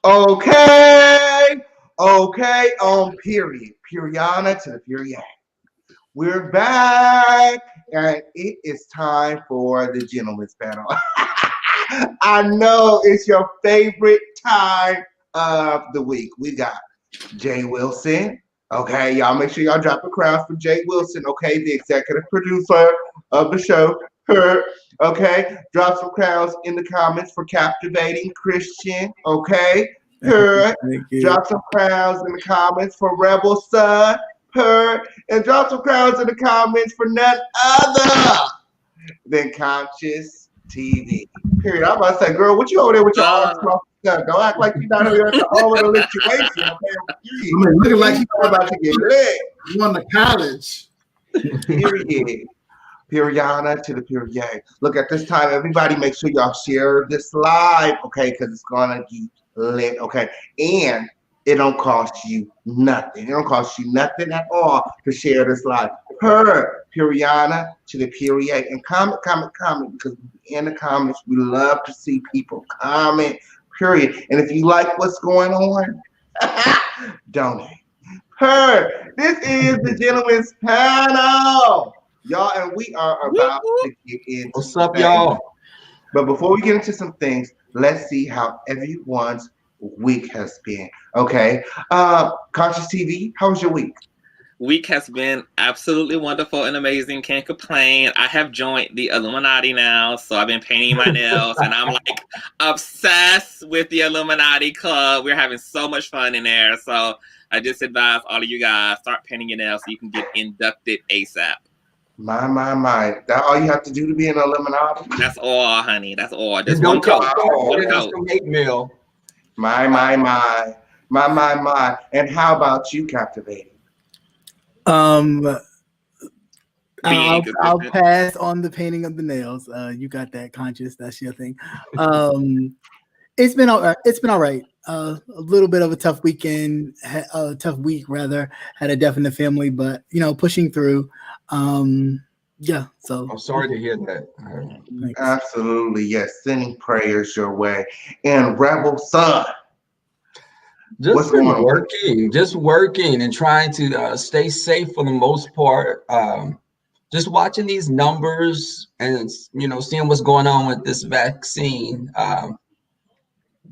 Okay. Okay. On period. Periana to the period. We're back, and it is time for the gentleman's panel. I know it's your favorite time of the week. We got Jay Wilson. Okay, y'all make sure y'all drop the crowns for Jay Wilson. Okay, the executive producer of the show. Her. Okay, drop some crowns in the comments for captivating Christian. Okay, her. Drop some crowns in the comments for Rebel Son. Her. And drop some crowns in the comments for none other than Conscious TV. Period. I'm about to say, girl, what you over there with your arms crossed? Don't act like you're not here at the all with a situation. Okay? I mean, looking like you're about to get lit. You went to college. Period. Periana to the period. Look, at this time, everybody make sure y'all share this live, okay? Because it's gonna get lit, okay? And it don't cost you nothing. It don't cost you nothing at all to share this live. Per Periana to the period. And comment, because in the comments, we love to see people comment, period. And if you like what's going on, donate. Per, this is the gentleman's panel. Y'all, and we are about to get into what's up, y'all? But before we get into some things, let's see how everyone's week has been. Okay. Conscious TV, how was your week? Week has been absolutely wonderful and amazing. Can't complain. I have joined the Illuminati now, so I've been painting my nails, and I'm like obsessed with the Illuminati club. We're having so much fun in there. So I just advise all of you guys, start painting your nails so you can get inducted ASAP. My. That all you have to do to be an Illuminati? That's all, honey. That's all. Just one coat. One coat. My. And how about you, Captivating? I'll pass on the painting of the nails. You got that, Conscious. That's your thing. It's been all right. A little bit of a tough weekend, a tough week rather. Had a death in the family, but pushing through. Yeah. So I'm sorry to hear that. Absolutely, yes. Sending prayers your way. And Rebel Son. Just working and trying to stay safe for the most part. Just watching these numbers and seeing what's going on with this vaccine.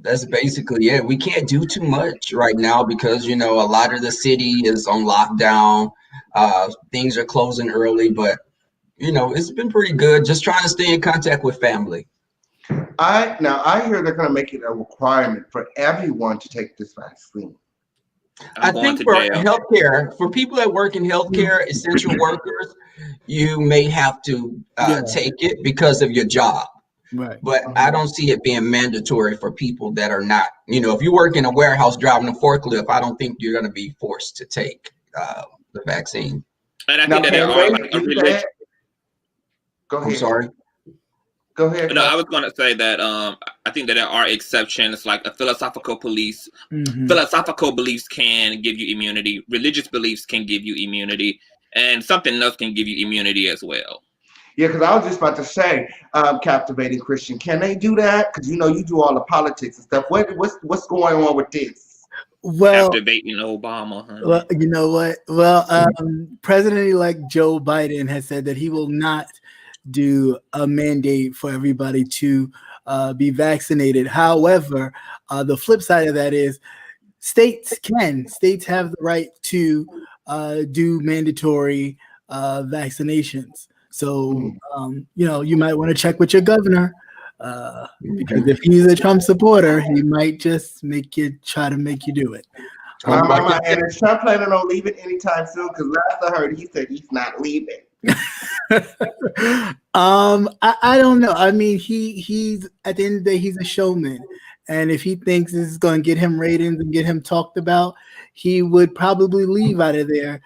That's basically it. We can't do too much right now because a lot of the city is on lockdown. Things are closing early, but it's been pretty good. Just trying to stay in contact with family. I hear they're going to make it a requirement for everyone to take this vaccine. I think for healthcare, for people that work in healthcare, essential workers, you may have to take it because of your job. Right. But I don't see it being mandatory for people that are not. If you work in a warehouse driving a forklift, I don't think you're going to be forced to take the vaccine. And I think that there are like a religion. Go ahead. I'm sorry. Go ahead. No, I was going to say that I think that there are exceptions, like a philosophical beliefs. Mm-hmm. Philosophical beliefs can give you immunity. Religious beliefs can give you immunity, and something else can give you immunity as well. Yeah, because I was just about to say, Captivating Christian, can they do that? Because you do all the politics and stuff. What's going on with this? Well, Captivating Obama. Honey. Well, you know what? Well, President-elect Joe Biden has said that he will not do a mandate for everybody to be vaccinated. However, the flip side of that is states have the right to do mandatory vaccinations. So, you might want to check with your governor because if he's a Trump supporter, he might just try to make you do it. And is Trump planning on leaving anytime soon? Because last I heard, he said he's not leaving. I don't know. I mean, he's at the end of the day, he's a showman, and if he thinks this is going to get him ratings and get him talked about, he would probably leave out of there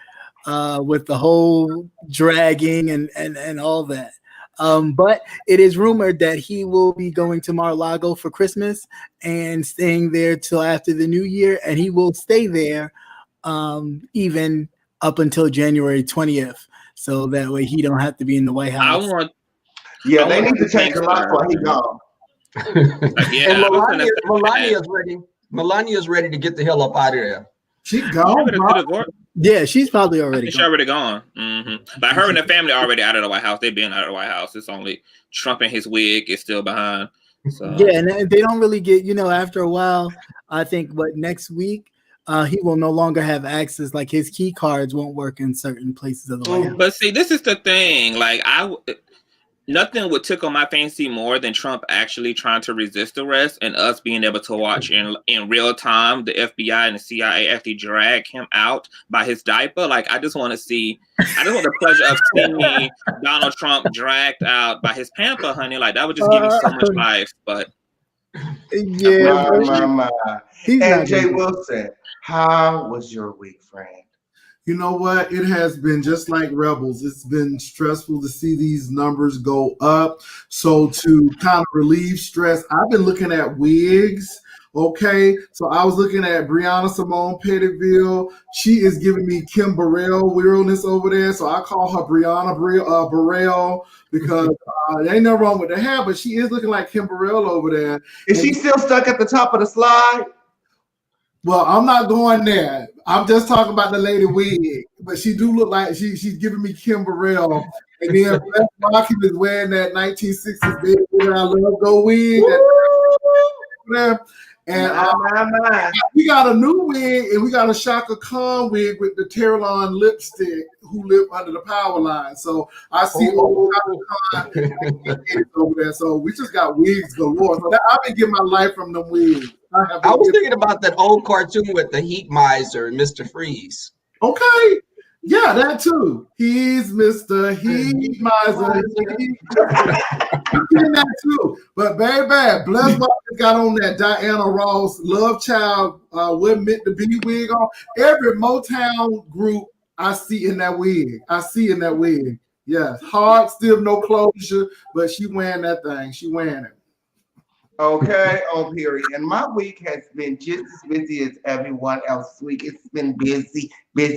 with the whole dragging and all that. But it is rumored that he will be going to Mar-a-Lago for Christmas and staying there till after the new year, and he will stay there even up until January 20th. So that way he don't have to be in the White House. They need to change the lock while he gone. Like, yeah, And I was gonna say Melania's ready to get the hell up out of there. She gone, bro. Yeah, she's probably already She's gone. already gone. Like her and the family already out of the White House. They've been out of the White House. It's only Trump and his wig is still behind. So Yeah, and they don't really get, after a while, I think next week, he will no longer have access. Like his key cards won't work in certain places of the White House. But see, this is the thing. Like nothing would tickle my fancy more than Trump actually trying to resist arrest and us being able to watch in real time the FBI and the CIA actually drag him out by his diaper. Like I just want the pleasure of seeing Donald Trump dragged out by his pamper, honey. Like that would just give me so much life. But yeah, my. And Jay Wilson, how was your week, friend? You know what? It has been just like Rebels. It's been stressful to see these numbers go up. So to kind of relieve stress, I've been looking at wigs. Okay, so I was looking at Brianna Simone Pettiville. She is giving me Kim Burrell weirdness over there. So I call her Brianna Burrell because there ain't nothing wrong with the hair, but she is looking like Kim Burrell over there. Is she still stuck at the top of the slide? Well, I'm not going there. I'm just talking about the lady wig, but she do look like she's giving me Kim Burrell. And then Les Markin is wearing that 1960s baby I love go wig. And we got a new wig, and we got a Shaka Khan wig with the Terralon lipstick who live under the power line. So I see old Shaka Khan over there. So we just got wigs galore. So I've been getting my life from them wigs. I was thinking about that old cartoon with the Heat Miser and Mr. Freeze. Okay. Yeah, that too. He's Mr. Heat Miser. I'm getting that too. But baby, Bless got on that Diana Ross Love Child wasn't meant to be wig on. Every Motown group I see in that wig. Yes. Hard, still no closure, but she wearing that thing. She wearing it. Okay, period. And my week has been just as busy as everyone else's week. It's been busy. I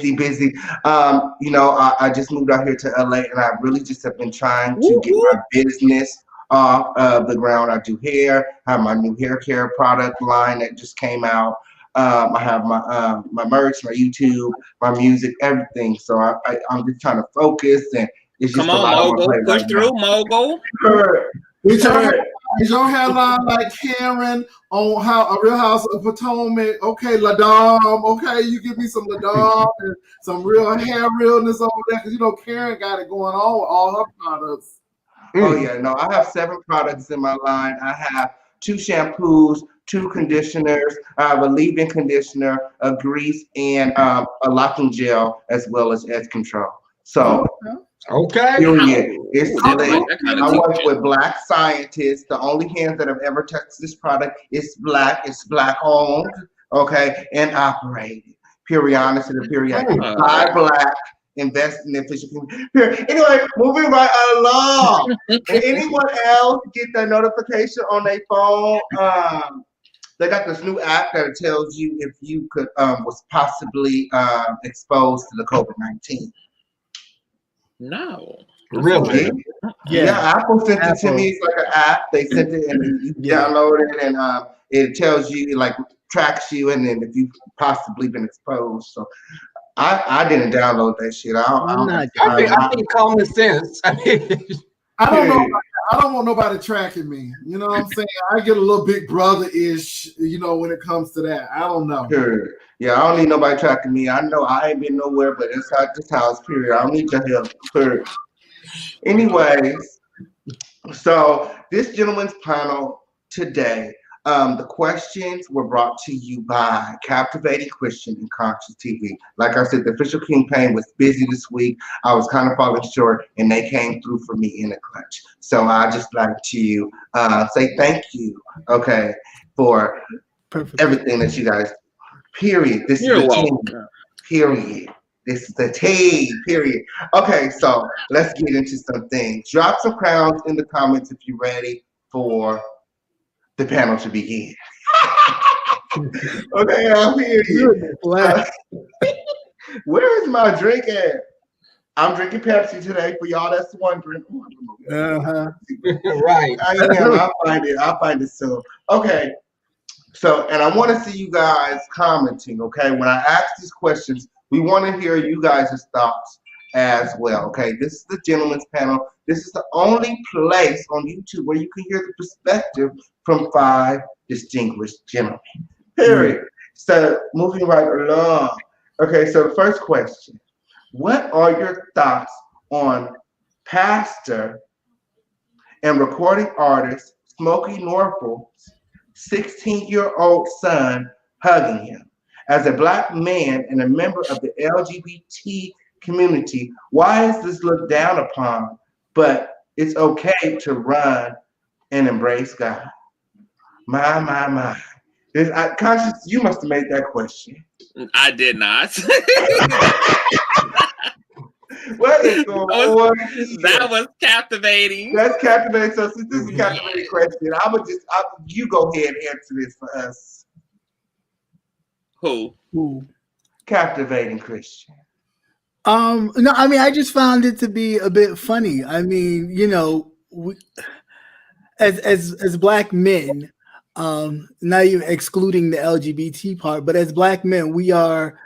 just moved out here to LA, and I really just have been trying to get my business off of the ground. I do hair. I have my new hair care product line that just came out. I have my merch, my YouTube, my music, everything. So I'm just trying to focus, and it's just come on, mogul, push through, mogul. Is your hairline like Karen on a Real House of Potomac? Okay, Ladom. Okay, you give me some Ladom and some real hair realness over there because Karen got it going on with all her products. Oh yeah, no, I have 7 products in my line. I have 2 shampoos, 2 conditioners. I have a leave-in conditioner, a grease, and a locking gel, as well as edge control. So. Okay. Period. It's lit. I work with Black scientists. The only hands that have ever touched this product is Black. It's Black owned, okay, and operated. Period. To the period. Buy Black. Invest in the official Period. Anyway, moving right along. And anyone else get that notification on their phone? They got this new app that tells you if you was possibly exposed to the COVID-19. No. Really? Yeah, Apple sent it to me. It's like an app. They sent it and you download it and it tells you, like, tracks you, and then if you've possibly been exposed. So I didn't download that shit. I think common sense. I don't know. I don't want nobody tracking me. You know what I'm saying? I get a little Big Brother-ish, when it comes to that. I don't know. Sure. Yeah, I don't need nobody tracking me. I know I ain't been nowhere but inside this house, period. I don't need your help, period. Anyways, so this gentleman's panel today, the questions were brought to you by Captivating Christian and Conscious TV. Like I said, the official KingPain was busy this week. I was kind of falling short, and they came through for me in a clutch. So I just like to say thank you, okay, for everything that you guys. Period. This is the team. Period. This is the team. Period. Okay, so let's get into some things. Drop some crowns in the comments if you're ready for the panel to begin. Okay, I'm here. Where is my drink at? I'm drinking Pepsi today for y'all that's wondering. Right. I find it so. Okay. So, and I want to see you guys commenting, okay? When I ask these questions, we want to hear you guys' thoughts as well, okay? This is the Gentleman's Panel. This is the only place on YouTube where you can hear the perspective from 5 distinguished gentlemen, period. So, moving right along. Okay, so the first question. What are your thoughts on pastor and recording artist Smokey Norfolk's 16-year-old son hugging him? As a Black man and a member of the LGBT community, why is this looked down upon, but it's okay to run and embrace God? My. Conscious, you must have made that question. I did not. What is going on? That was captivating. That's captivating. So since this is a captivating question, you go ahead and answer this for us. Who? Captivating Christian. No, I mean, I just found it to be a bit funny. I mean, you know, as Black men, not even excluding the LGBT part, but as Black men, we are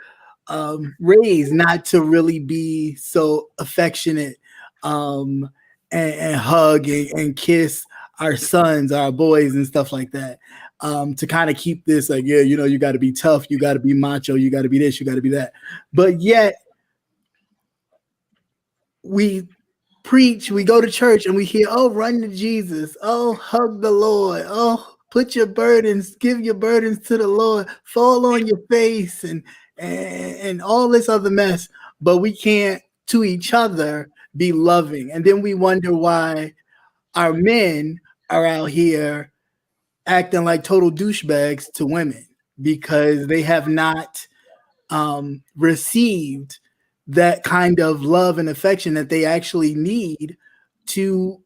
raised not to really be so affectionate and hug and kiss our sons, our boys, and stuff like that. To kind of keep this like, yeah, you know, you got to be tough, you got to be macho, you got to be this, you got to be that. But yet we preach, we go to church and we hear, oh, run to Jesus, oh, hug the Lord, oh, put your burdens, give your burdens to the Lord, fall on your face and all this other mess. But we can't to each other be loving. And then we wonder why our men are out here acting like total douchebags to women, because they have not received that kind of love and affection that they actually need to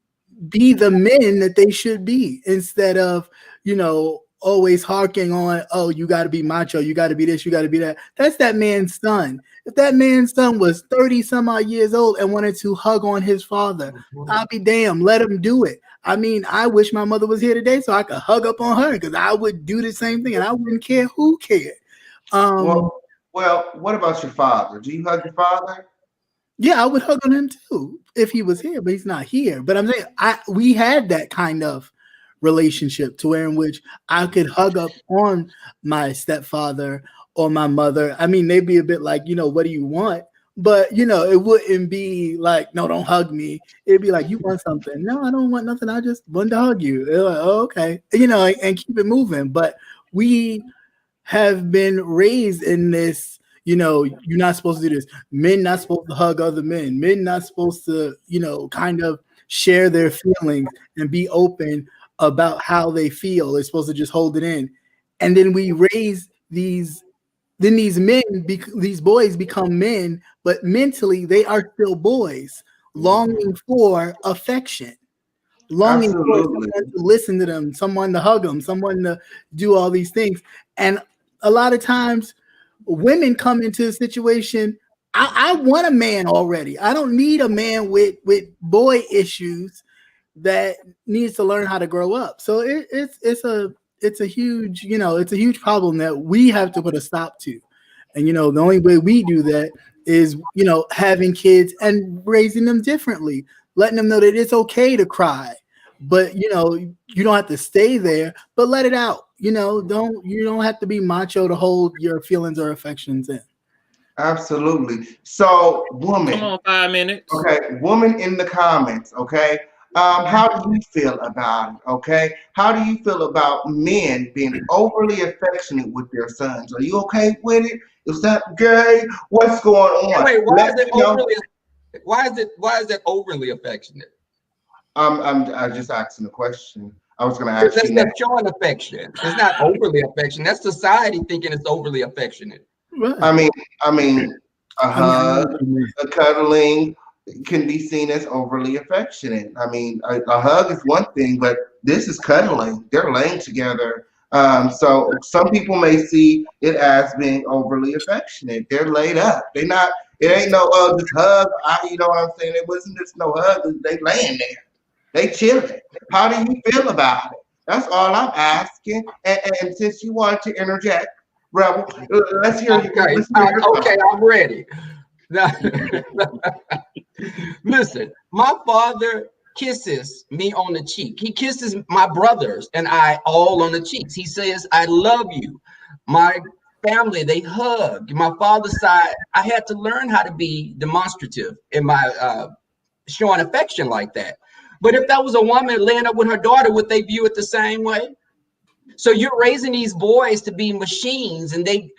be the men that they should be, instead of, you know, always harking on, oh, you got to be macho, you got to be this, you got to be that. That's that man's son. If that man's son was 30 some odd years old and wanted to hug on his father, I'll be damned, let him do it. I mean, I wish my mother was here today so I could hug up on her, because I would do the same thing and I wouldn't care who cared. Well, what about your father? Do you hug your father? Yeah, I would hug on him too if he was here, but he's not here. But I'm saying we had that kind of relationship to where in which I could hug up on my stepfather or my mother. I mean, they'd be a bit like, you know, what do you want? But, you know, it wouldn't be like, no, don't hug me. It'd be like, you want something? No, I don't want nothing. I just want to hug you. They're like, oh, okay. You know, and keep it moving. But we have been raised in this, you know, you're not supposed to do this. Men not supposed to hug other men. Men not supposed to, you know, kind of share their feelings and be open about how they feel. They're supposed to just hold it in. And then we raise these boys become men, but mentally they are still boys, longing for affection, longing for someone to listen to them, someone to hug them, someone to do all these things. And a lot of times women come into a situation, I want a man already. I don't need a man with boy issues that needs to learn how to grow up. So it's a huge, you know, it's a huge problem that we have to put a stop to. And, you know, the only way we do that is, you know, having kids and raising them differently, letting them know that it's okay to cry, but, you know, you don't have to stay there, but let it out. You know, you don't have to be macho to hold your feelings or affections in. Absolutely. So, woman. Come on, 5 minutes. Okay, woman in the comments, okay? How do you feel about it, okay? How do you feel about men being overly affectionate with their sons? Are you okay with it? Is that gay? What's going on? Wait, why is it overly affectionate? I'm just asking a question. I was going to ask you. That's showing affection. It's not overly affectionate. That's society thinking it's overly affectionate. Right. I mean, a hug, a cuddling can be seen as overly affectionate. I mean, a hug is one thing, but this is cuddling. They're laying together So some people may see it as being overly affectionate. They're laid up. They're not. It ain't no just hug. You know what I'm saying? It wasn't just no hug. They laying there. They chilling. How do you feel about it? That's all I'm asking. And since you wanted to interject, Rebel, let's hear you. Okay, I'm ready. Now, listen, my father kisses me on the cheek. He kisses my brothers and I all on the cheeks. He says, I love you. My family, they hug. My father's side, I had to learn how to be demonstrative in my showing affection like that. But if that was a woman laying up with her daughter, would they view it the same way? So you're raising these boys to be machines, and they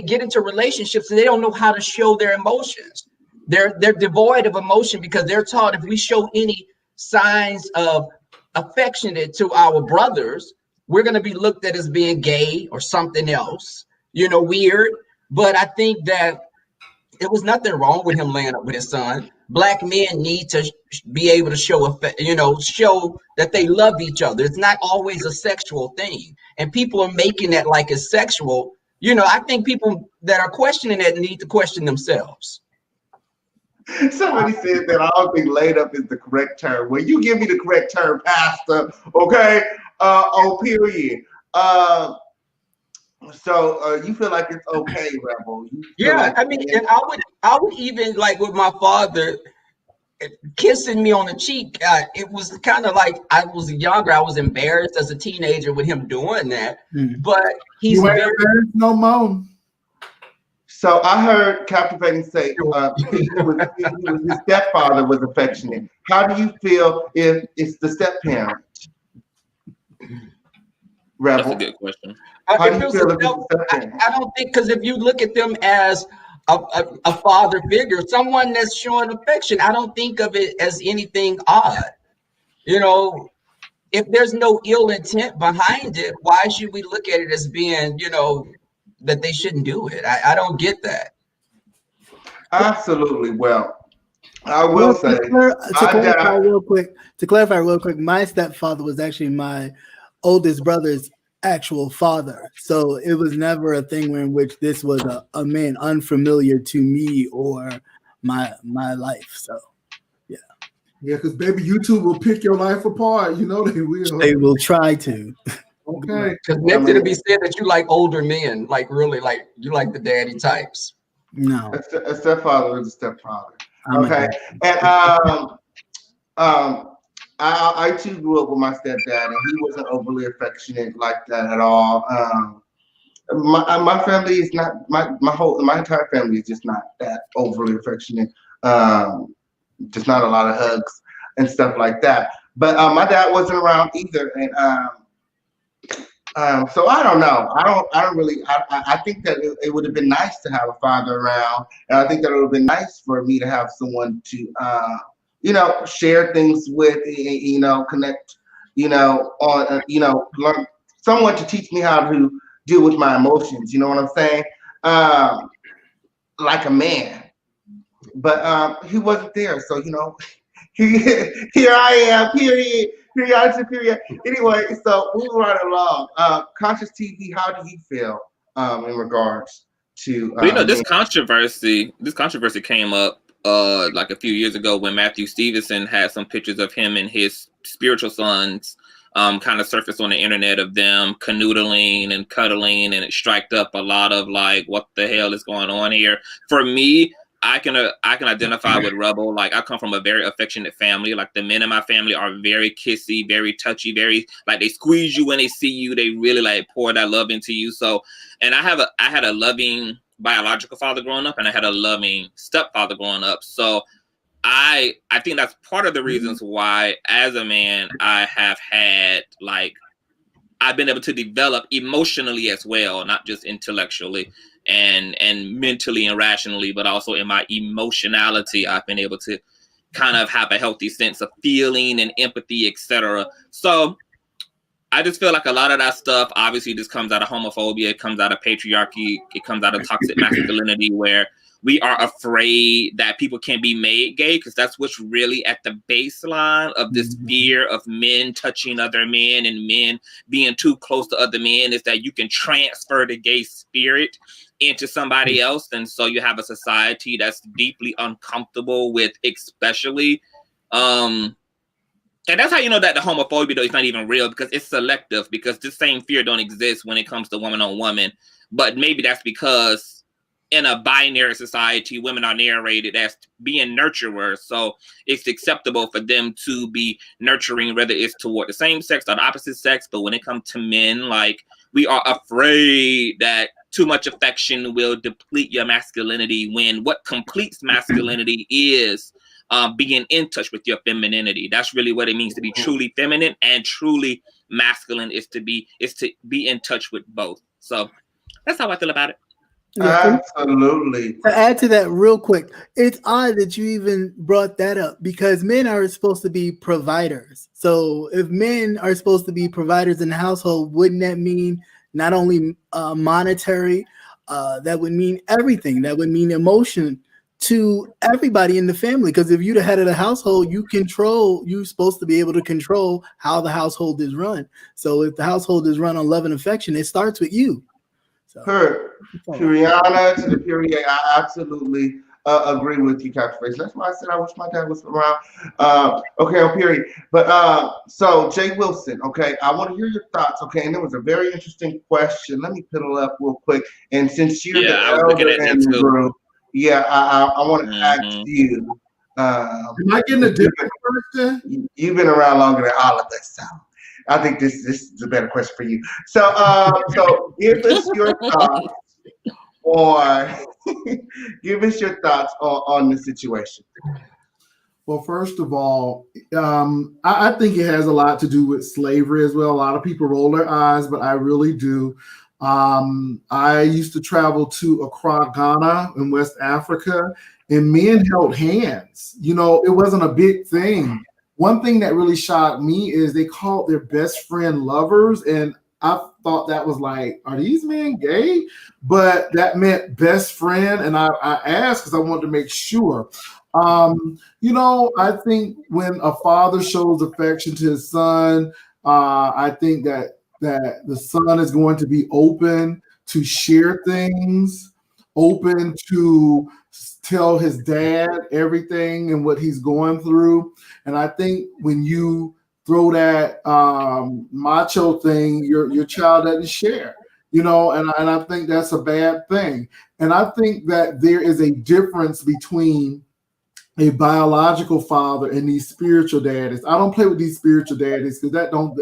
get into relationships and they don't know how to show their emotions. They're devoid of emotion because they're taught if we show any signs of affectionate to our brothers, we're going to be looked at as being gay or something else, weird. But I think that it was nothing wrong with him laying up with his son. Black men need to be able to show that they love each other. It's not always a sexual thing. And people are making that like it's sexual. I think people that are questioning that need to question themselves. Somebody said that I don't think laid up is the correct term. Well, you give me the correct term, Pastor. Okay. Period. So you feel like it's okay, Rebel? Yeah, I mean, and I would even like with my father kissing me on the cheek. It was kind of like I was younger. I was embarrassed as a teenager with him doing that. But he's you ain't embarrassed no more. So I heard Captivating say his stepfather was affectionate. How do you feel if it's the step-parent? Rebel. That's a good question. How do you feel if it's the step-parent? I don't think, because if you look at them as a father figure, someone that's showing affection, I don't think of it as anything odd. If there's no ill intent behind it, why should we look at it as being, that they shouldn't do it? I don't get that. Absolutely. Well, I will say to clarify real quick, my stepfather was actually my oldest brother's actual father. So it was never a thing in which this was a man unfamiliar to me or my life. So yeah, because baby, YouTube will pick your life apart. They will. They will try to. Okay. Because next to be said that you like older men, like really, like you like the daddy types. No, a stepfather is a stepfather. Okay, and I too grew up with my stepdad, and he wasn't overly affectionate like that at all. My family is not my entire family is just not that overly affectionate. Just not a lot of hugs and stuff like that. But my dad wasn't around either, and so I don't know. I don't really. I think that it would have been nice to have a father around, and I think that it would have been nice for me to have someone to, share things with, connect, on, learn someone to teach me how to deal with my emotions. You know what I'm saying? Like a man, but he wasn't there. So here I am. Period. Period. Anyway, so moving right along. Conscious TV, how do you feel in regards to? This controversy came up like a few years ago when Matthew Stevenson had some pictures of him and his spiritual sons kind of surfaced on the internet of them canoodling and cuddling, and it striked up a lot of like, what the hell is going on here? For me, I can identify with Rebel. Like, I come from a very affectionate family. Like, the men in my family are very kissy, very touchy, very like they squeeze you when they see you. They really like pour that love into you. So, and I had a loving biological father growing up, and I had a loving stepfather growing up. So I think that's part of the reasons why, as a man, I have had I've been able to develop emotionally as well, not just intellectually and mentally and rationally, but also in my emotionality, I've been able to kind of have a healthy sense of feeling and empathy, etc. So I just feel like a lot of that stuff obviously just comes out of homophobia, it comes out of patriarchy, it comes out of toxic masculinity, where we are afraid that people can be made gay, because that's what's really at the baseline of this fear of men touching other men and men being too close to other men, is that you can transfer the gay spirit into somebody else. And so you have a society that's deeply uncomfortable with, especially, and that's how you know that the homophobia though is not even real, because it's selective, because this same fear don't exist when it comes to woman on woman. But maybe that's because in a binary society, women are narrated as being nurturers. So it's acceptable for them to be nurturing, whether it's toward the same sex or the opposite sex. But when it comes to men, like, we are afraid that too much affection will deplete your masculinity, when what completes masculinity is being in touch with your femininity. That's really what it means to be truly feminine, and truly masculine is to be in touch with both. So that's how I feel about it. Yeah, absolutely. To add to that real quick, it's odd that you even brought that up, because men are supposed to be providers. So if men are supposed to be providers in the household, wouldn't that mean not only monetary, that would mean everything. That would mean emotion to everybody in the family. Because if you're the head of the household, you're supposed to be able to control how the household is run. So if the household is run on love and affection, it starts with you. So, Puriana to the period. I absolutely agree with you, Catchphrase. That's why I said I wish my dad was around. Okay, on period. But so Jay Wilson, okay, I want to hear your thoughts, okay? And there was a very interesting question. Let me put it up real quick. And since you're the elder in the group, I want to ask you. Am I getting a different question? You've been around longer than all of us, so I think this is a better question for you. So, so give us your thoughts on the situation. Well, first of all, I think it has a lot to do with slavery as well. A lot of people roll their eyes, but I really do. I used to travel to Accra, Ghana in West Africa, and men held hands. You know, it wasn't a big thing. One thing that really shocked me is they called their best friend lovers, and I thought that was like, are these men gay? But that meant best friend, and I asked because I wanted to make sure. You know, I think when a father shows affection to his son, I think that the son is going to be open to share things, open to tell his dad everything and what he's going through. And I think when you throw that macho thing, your child doesn't share, you know, and I think that's a bad thing. And I think that there is a difference between a biological father and these spiritual daddies. I don't play with these spiritual daddies because that don't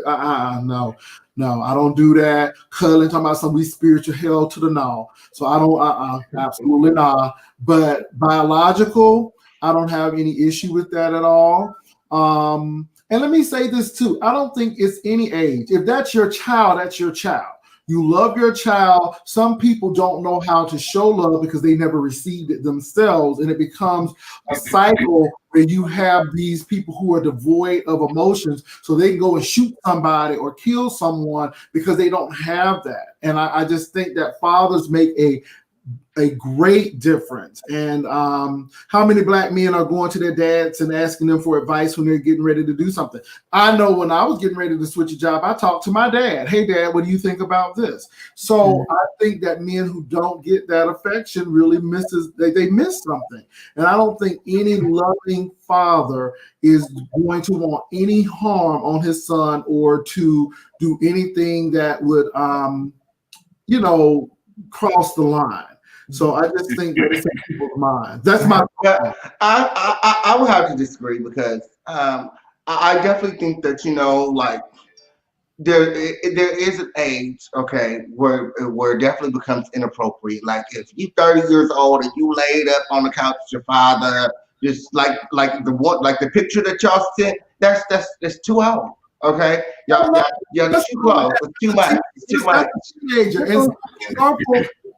no, I don't do that. Cuddling, talking about some we spiritual hell to the no. So I don't absolutely not. But biological, I don't have any issue with that at all. And let me say this too. I don't think it's any age. If that's your child, that's your child. You love your child. Some people don't know how to show love because they never received it themselves. And it becomes a cycle where you have these people who are devoid of emotions. So they can go and shoot somebody or kill someone because they don't have that. And I just think that fathers make a great difference. And how many black men are going to their dads and asking them for advice when they're getting ready to do something? I know when I was getting ready to switch a job, I talked to my dad. Hey, Dad, what do you think about this? So I think that men who don't get that affection really they miss something. And I don't think any loving father is going to want any harm on his son or to do anything that would, cross the line. So I just think that's in people's minds. That's my. I would have to disagree because I definitely think that like there is an age, okay, where it definitely becomes inappropriate. Like if you're 30 years old and you laid up on the couch with your father, just like the picture that y'all sent, that's too old. Okay, y'all too close. It's too much. It's too much. Teenager. And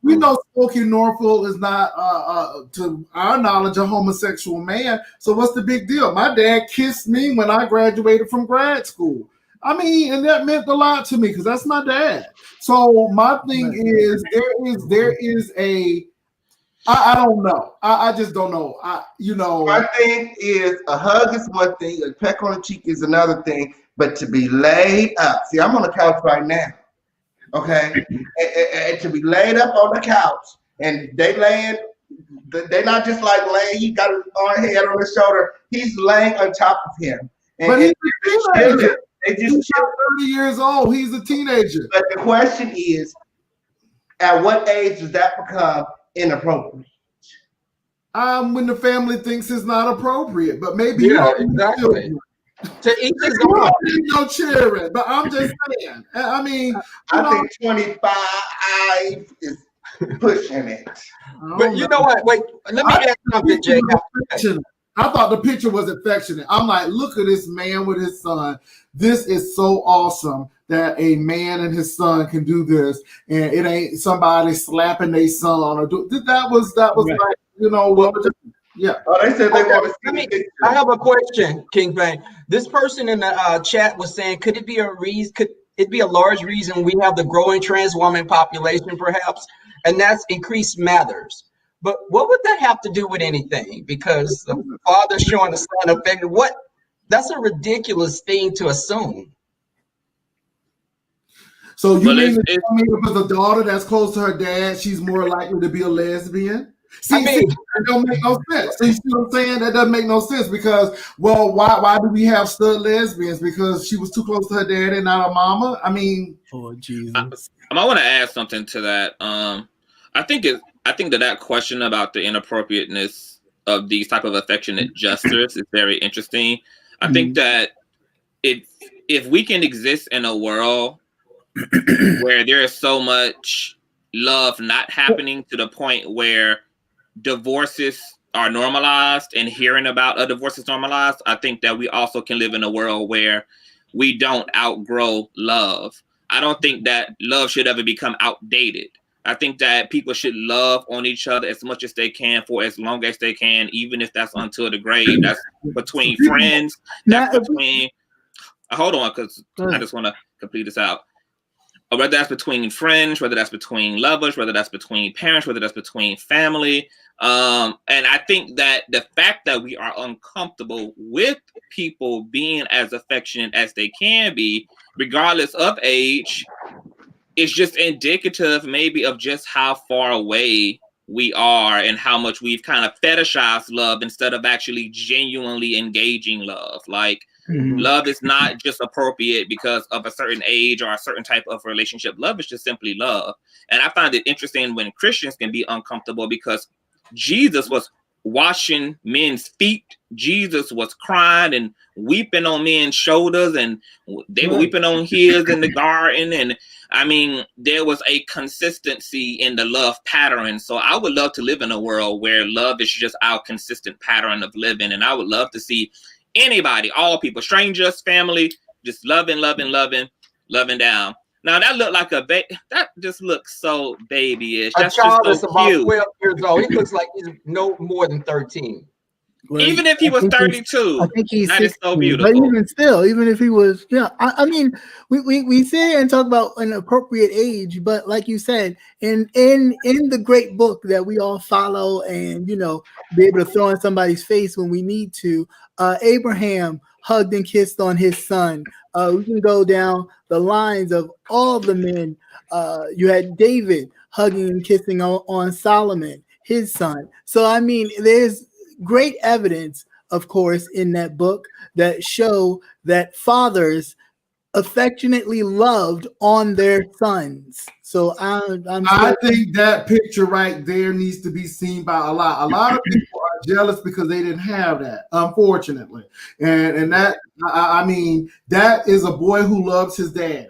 we know Smokey Norfolk is not, to our knowledge, a homosexual man. So what's the big deal? My dad kissed me when I graduated from grad school. I mean, and that meant a lot to me because that's my dad. So my thing is there is I don't know. I just don't know. My thing is a hug is one thing, a peck on the cheek is another thing, but to be laid up. See, I'm on the couch right now, okay? And to be laid up on the couch, and they not just like laying, he got his head on his shoulder, he's laying on top of him. But he's a teenager. They He's just chill. 30 years old. He's a teenager. But the question is, at what age does that become inappropriate? When the family thinks it's not appropriate, but maybe exactly. To each his own. No children, but I'm just saying. I mean, I think 25 is pushing it. But you know what? Wait, let me ask something, Jay. I thought the picture was affectionate. I'm like, look at this man with his son. This is so awesome that a man and his son can do this, and it ain't somebody slapping their son or that was right. Like, yeah. Oh, they said they want to see. I have a question, KingPain. This person in the chat was saying, could it be a reason? Could it be a large reason we have the growing trans woman population, perhaps, and that's increased mothers? But what would that have to do with anything? Because the father showing the son affected. What? That's a ridiculous thing to assume. So you mean if it's a daughter that's close to her dad, she's more likely to be a lesbian? See, that don't make no sense. See what I'm saying? That doesn't make no sense because, well, why do we have stud lesbians? Because she was too close to her dad and not her mama? I mean, oh Jesus! I want to add something to that. I think that question about the inappropriateness of these type of affectionate gestures is very interesting. I think that if we can exist in a world where there is so much love not happening to the point where divorces are normalized and hearing about a divorce is normalized, I think that we also can live in a world where we don't outgrow love. I don't think that love should ever become outdated. I think that people should love on each other as much as they can for as long as they can, even if that's until the grave. That's between friends. That's between. Hold on, because I just want to complete this out. Whether that's between friends, whether that's between lovers, whether that's between parents, whether that's between family. And I think that the fact that we are uncomfortable with people being as affectionate as they can be, regardless of age, is just indicative maybe of just how far away we are and how much we've kind of fetishized love instead of actually genuinely engaging love. Like, love is not just appropriate because of a certain age or a certain type of relationship. Love is just simply love. And I find it interesting when Christians can be uncomfortable because Jesus was washing men's feet. Jesus was crying and weeping on men's shoulders, and they were weeping on his in the garden. And I mean, there was a consistency in the love pattern. So I would love to live in a world where love is just our consistent pattern of living. And I would love to see anybody, all people, strangers, family, just loving down. Now that looked like that just looks so babyish. That's a child just so is about cute. 12 years old. He looks like he's no more than 13. Well, even if he was 32, I think he's 16, so beautiful. But even still, even if he was, I mean, we say and talk about an appropriate age, but like you said, in the great book that we all follow and be able to throw in somebody's face when we need to, Abraham hugged and kissed on his son. We can go down the lines of all the men. You had David hugging and kissing on Solomon, his son. So I mean, there's great evidence, of course, in that book that show that fathers affectionately loved on their sons. So I think that picture right there needs to be seen by a lot. A lot of people are jealous because they didn't have that, unfortunately. And that, I mean, that is a boy who loves his daddy.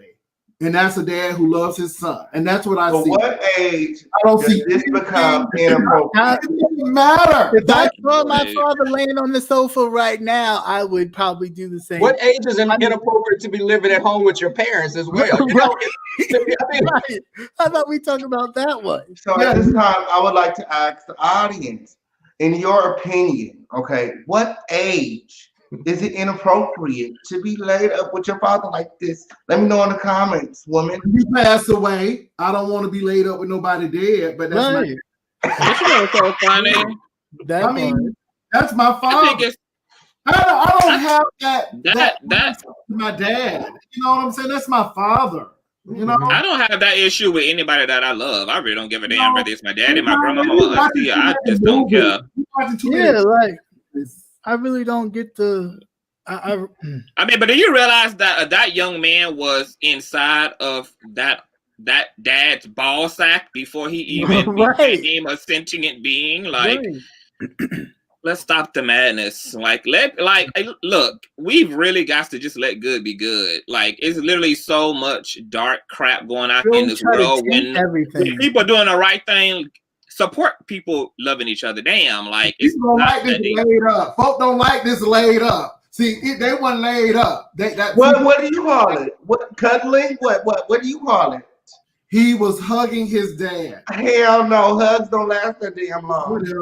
And that's a dad who loves his son. And that's what I see. What age I don't see this become inappropriate? It doesn't matter. If I saw my father laying on the sofa right now, I would probably do the same. What age is inappropriate to be living at home with your parents as well? How about we talk about that one? So at this time, I would like to ask the audience, in your opinion, okay, what age is it inappropriate to be laid up with your father like this? Let me know in the comments, woman. When you pass away, I don't want to be laid up with nobody dead, but that's right. But you know what's so funny? That part. That's my I father. think it's I don't have that that my dad. You know what I'm saying? That's my father. You know, I don't have that issue with anybody that I love. I really don't give a damn whether it's my daddy, my grandmama, you or auntie. I just don't care. Yeah, like I really don't get the. I mean, but do you realize that that young man was inside of that dad's ball sack before he even became a sentient being? Like, let's stop the madness. Like, look, we've really got to just let good be good. Like, it's literally so much dark crap going on in this world when people are doing the right thing. Support people loving each other. Damn, like it's people don't like this laid up. Folk don't like this laid up. See, they weren't laid up. What do you call it? What cuddling? What do you call it? He was hugging his dad. Hell no, hugs don't last that damn long. It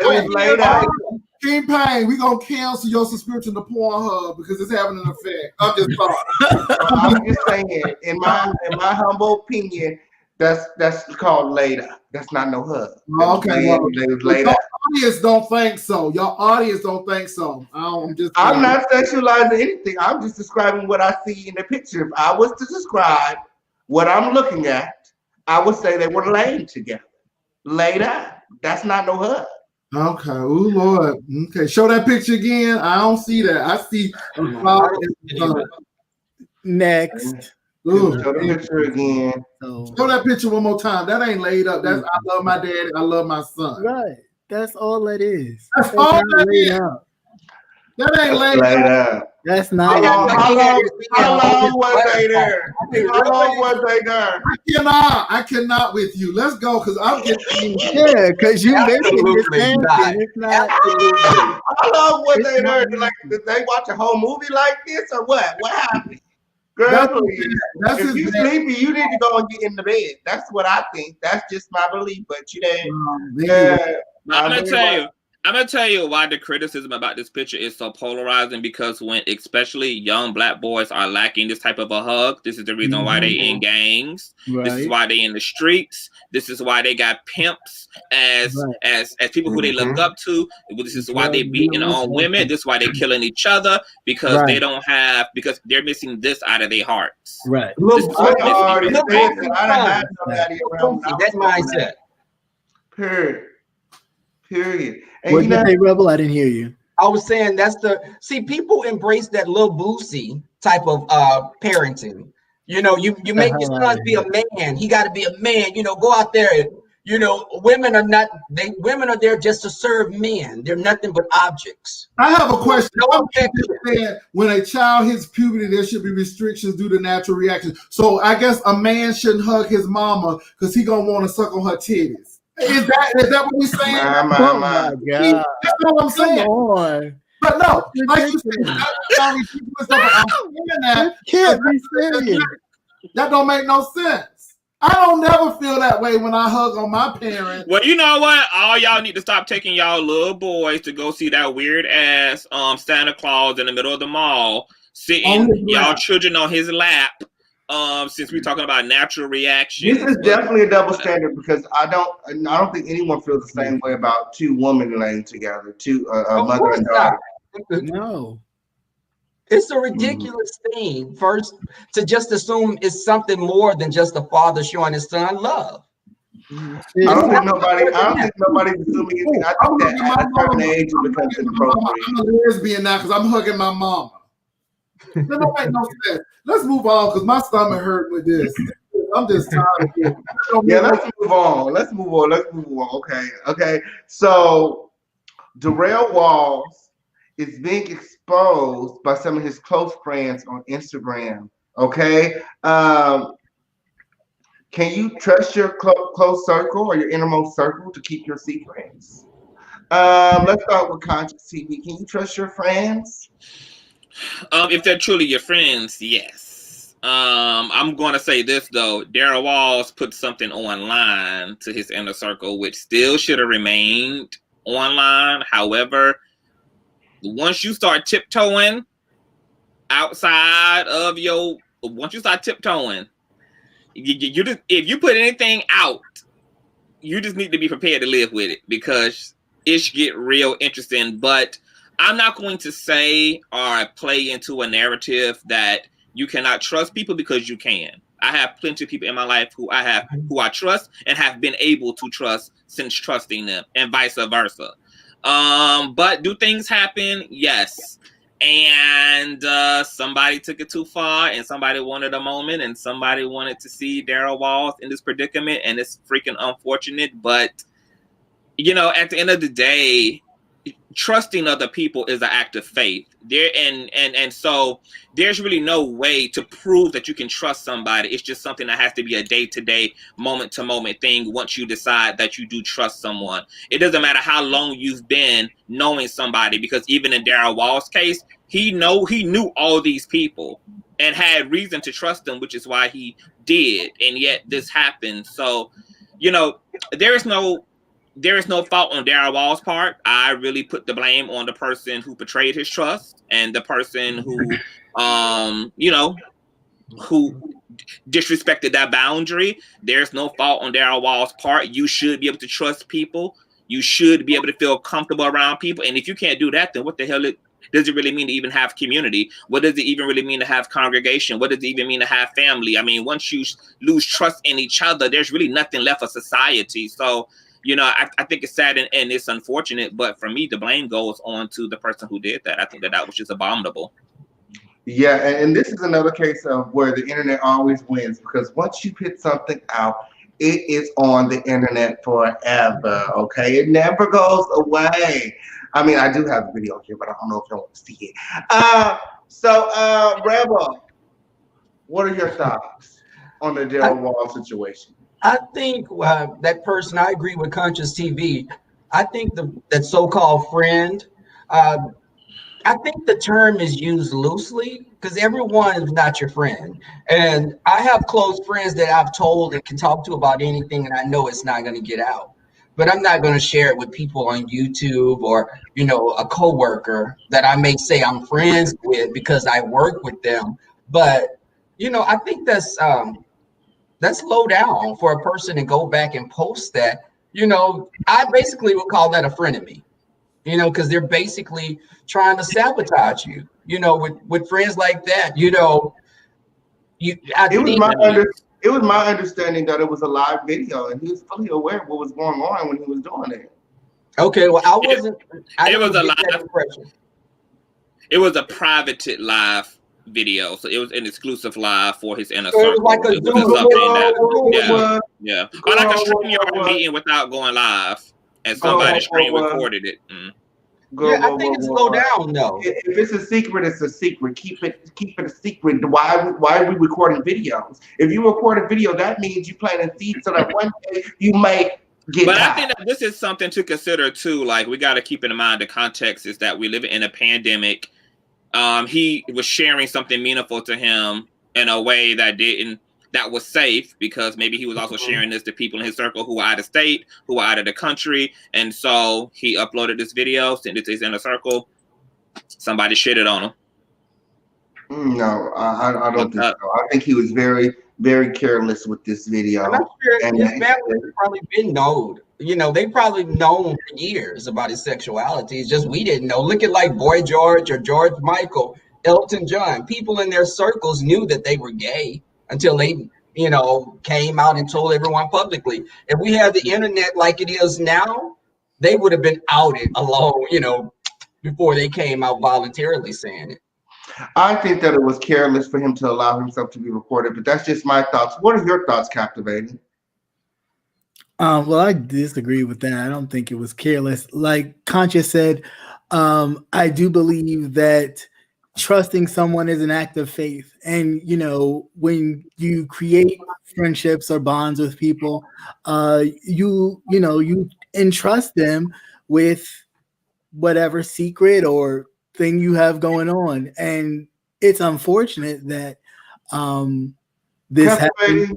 was laid up. King Pain, we gonna cancel your subscription to Pornhub because it's having an effect. I'm just sorry. I'm just saying, in my humble opinion, that's called laid up. That's not no hug. Okay, well, laid up. Audience don't think so. Your audience don't think so. I'm not sexualizing anything. I'm just describing what I see in the picture. If I was to describe what I'm looking at, I would say they were laying together. Laid up. That's not no hug. Okay. Oh Lord. Okay. Show that picture again. I don't see that. I see next. Show the picture again. Show that picture one more time. That ain't laid up. That's I love my daddy. I love my son. Right. That's all that is. That's all that is. That ain't laid up. That's not. How long was they there? How long was they there? I cannot with you. Let's go because I'm getting because you making this it's not. How long was they there? Like, did they watch a whole movie like this or what? What happened? Girl, if you sleepy, you need to go and get in the bed. That's what I think. That's just my belief. But you know, I'm gonna tell you why the criticism about this picture is so polarizing, because when especially young black boys are lacking this type of a hug, this is the reason why they in gangs. Right. This is why they in the streets. This is why they got pimps as people who they look up to. This is why they beating on women. This is why they're killing each other, because they don't have, because they're missing this out of their hearts. Right. That mindset. Period. And what did you say, Rebel? I didn't hear you. I was saying people embrace that little boosie type of parenting. You know, you make your son be a man. He got to be a man. You know, go out there. And, you know, women are there just to serve men. They're nothing but objects. I have a question. When a child hits puberty, there should be restrictions due to natural reactions. So I guess a man shouldn't hug his mama because he gonna want to suck on her titties. Is that what we're saying? Oh my God. That's what I'm saying. Come on. But no, like you said, that don't make no sense. I don't never feel that way when I hug on my parents. Well, you know what? All y'all need to stop taking y'all little boys to go see that weird ass Santa Claus in the middle of the mall, sitting y'all children on his lap. Since we're talking about natural reaction, this is definitely a double standard, because I don't think anyone feels the same way about two women laying together, a mother and daughter. No, it's a ridiculous thing. First, to just assume it's something more than just a father showing his son love. I don't think nobody's assuming anything. I think that at a certain age it becomes inappropriate. I'm a lesbian now because I'm hugging my mama. That don't make no sense. Let's move on because my stomach hurt with this. I'm just tired of it. Let's move on. Okay. So, Darrell Walls is being exposed by some of his close friends on Instagram. Okay. Can you trust your close circle or your innermost circle to keep your secrets? Let's start with Conscious TV. Can you trust your friends? If they're truly your friends, yes. I'm going to say this though. Darrell Walls put something online to his inner circle, which still should have remained online. However, once you start tiptoeing outside of once you start tiptoeing, You just, if you put anything out, you just need to be prepared to live with it, because it should get real interesting. But I'm not going to say or play into a narrative that you cannot trust people, because you can. I have plenty of people in my life who I trust and have been able to trust since trusting them, and vice versa. But do things happen? Yes. And somebody took it too far, and somebody wanted a moment, and somebody wanted to see Daryl Walls in this predicament, and it's freaking unfortunate. But at the end of the day, trusting other people is an act of faith. So there's really no way to prove that you can trust somebody. It's just something that has to be a day-to-day, moment-to-moment thing once you decide that you do trust someone. It doesn't matter how long you've been knowing somebody, because even in Daryl Wall's case, he knew all these people and had reason to trust them, which is why he did. And yet this happened. So, there is no fault on Daryl Wall's part. I really put the blame on the person who betrayed his trust, and the person who, who disrespected that boundary. There's no fault on Daryl Wall's part. You should be able to trust people. You should be able to feel comfortable around people. And if you can't do that, then what the hell does it really mean to even have community? What does it even really mean to have congregation? What does it even mean to have family? I mean, once you lose trust in each other, there's really nothing left for society. So, I think it's sad and it's unfortunate, but for me, the blame goes on to the person who did that. I think that was just abominable. Yeah, and this is another case of where the internet always wins, because once you put something out, it is on the internet forever, okay? It never goes away. I mean, I do have the video here, but I don't know if you want to see it. Rebel, what are your thoughts on the Daryl Wall situation? I think that person, I agree with Conscious TV. I think that so-called friend, I think the term is used loosely, because everyone is not your friend. And I have close friends that I've told and can talk to about anything, and I know it's not going to get out. But I'm not going to share it with people on YouTube or, a coworker that I may say I'm friends with because I work with them. But, I think that's low down for a person to go back and post that. I basically would call that a frenemy, because they're basically trying to sabotage you, with friends like that, It was my understanding that it was a live video, and he was fully aware of what was going on when he was doing it. Okay, well, I wasn't. It was a live. It was a private live video, so it was an exclusive live for his inner circle. It was like or like a StreamYard meeting without going live, and somebody screen recorded it. I think it's low down though. If it's a secret, it's a secret. Keep it a secret. Why are we recording videos? If you record a video, that means you planting seeds so that one day you may get But caught. I think that this is something to consider too. Like, we got to keep in mind the context is that we live in a pandemic. He was sharing something meaningful to him in a way that was safe, because maybe he was also sharing this to people in his circle who are out of state, who are out of the country. And so he uploaded this video, sent it to his inner circle. Somebody shitted on him. No, I don't think so. I think he was very, very careless with this video. I'm not sure his family has probably been known. They probably known for years about his sexuality. It's just we didn't know. Look at like Boy George or George Michael, Elton John. People in their circles knew that they were gay until they, came out and told everyone publicly. If we had the internet like it is now, they would have been outed alone, before they came out voluntarily saying it. I think that it was careless for him to allow himself to be recorded, but that's just my thoughts. What are your thoughts, Captivating? Well, I disagree with that. I don't think it was careless. Like Conscious said, I do believe that trusting someone is an act of faith. And, when you create friendships or bonds with people, you entrust them with whatever secret or thing you have going on. And it's unfortunate that this happened.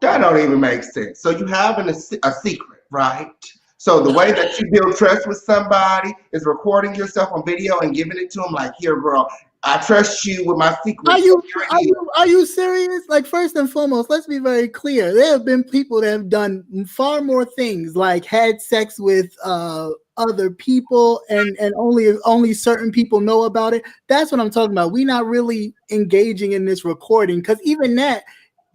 That don't even make sense. So you having a secret, right? So the way that you build trust with somebody is recording yourself on video and giving it to them like, here, girl, I trust you with my secret. Are you serious? Like, first and foremost, let's be very clear. There have been people that have done far more things, like had sex with other people, and only certain people know about it. That's what I'm talking about. We're not really engaging in this recording, because even that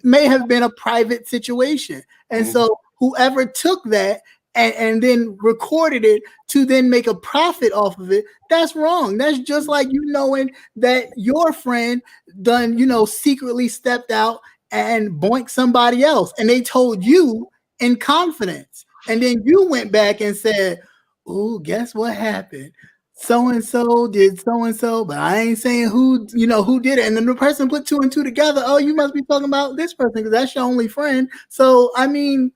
may have been a private situation. And so whoever took that and then recorded it to then make a profit off of it, that's wrong. That's just like you knowing that your friend done, secretly stepped out and boinked somebody else, and they told you in confidence. And then you went back and said, "Oh, guess what happened? So-and-so did so-and-so, but I ain't saying who did it." And then the person put two and two together. "Oh, you must be talking about this person because that's your only friend." So, I mean,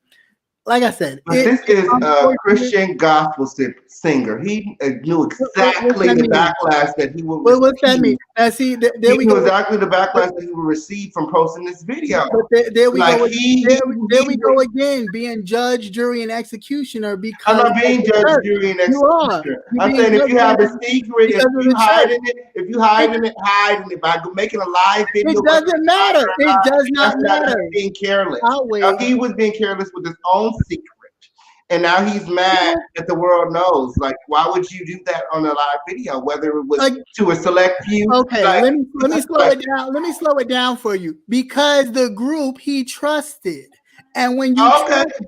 like I said, this is a Christian gospel singer. He knew exactly the backlash that he would receive. What's that mean? See, there we go. Exactly the backlash that he would receive from posting this video. But there we go. There we go again, being judge, jury, and executioner. Because I'm not being judge, jury, and executioner. I'm saying if you have a secret, if you hiding it by making a live video. It doesn't matter. It does not matter. Being careless. He was being careless with his own secret, and now he's mad that the world knows. Like, why would you do that on a live video? Whether it was to a select few. Okay, let me slow it down. Let me slow it down for you, because the group he trusted. And when you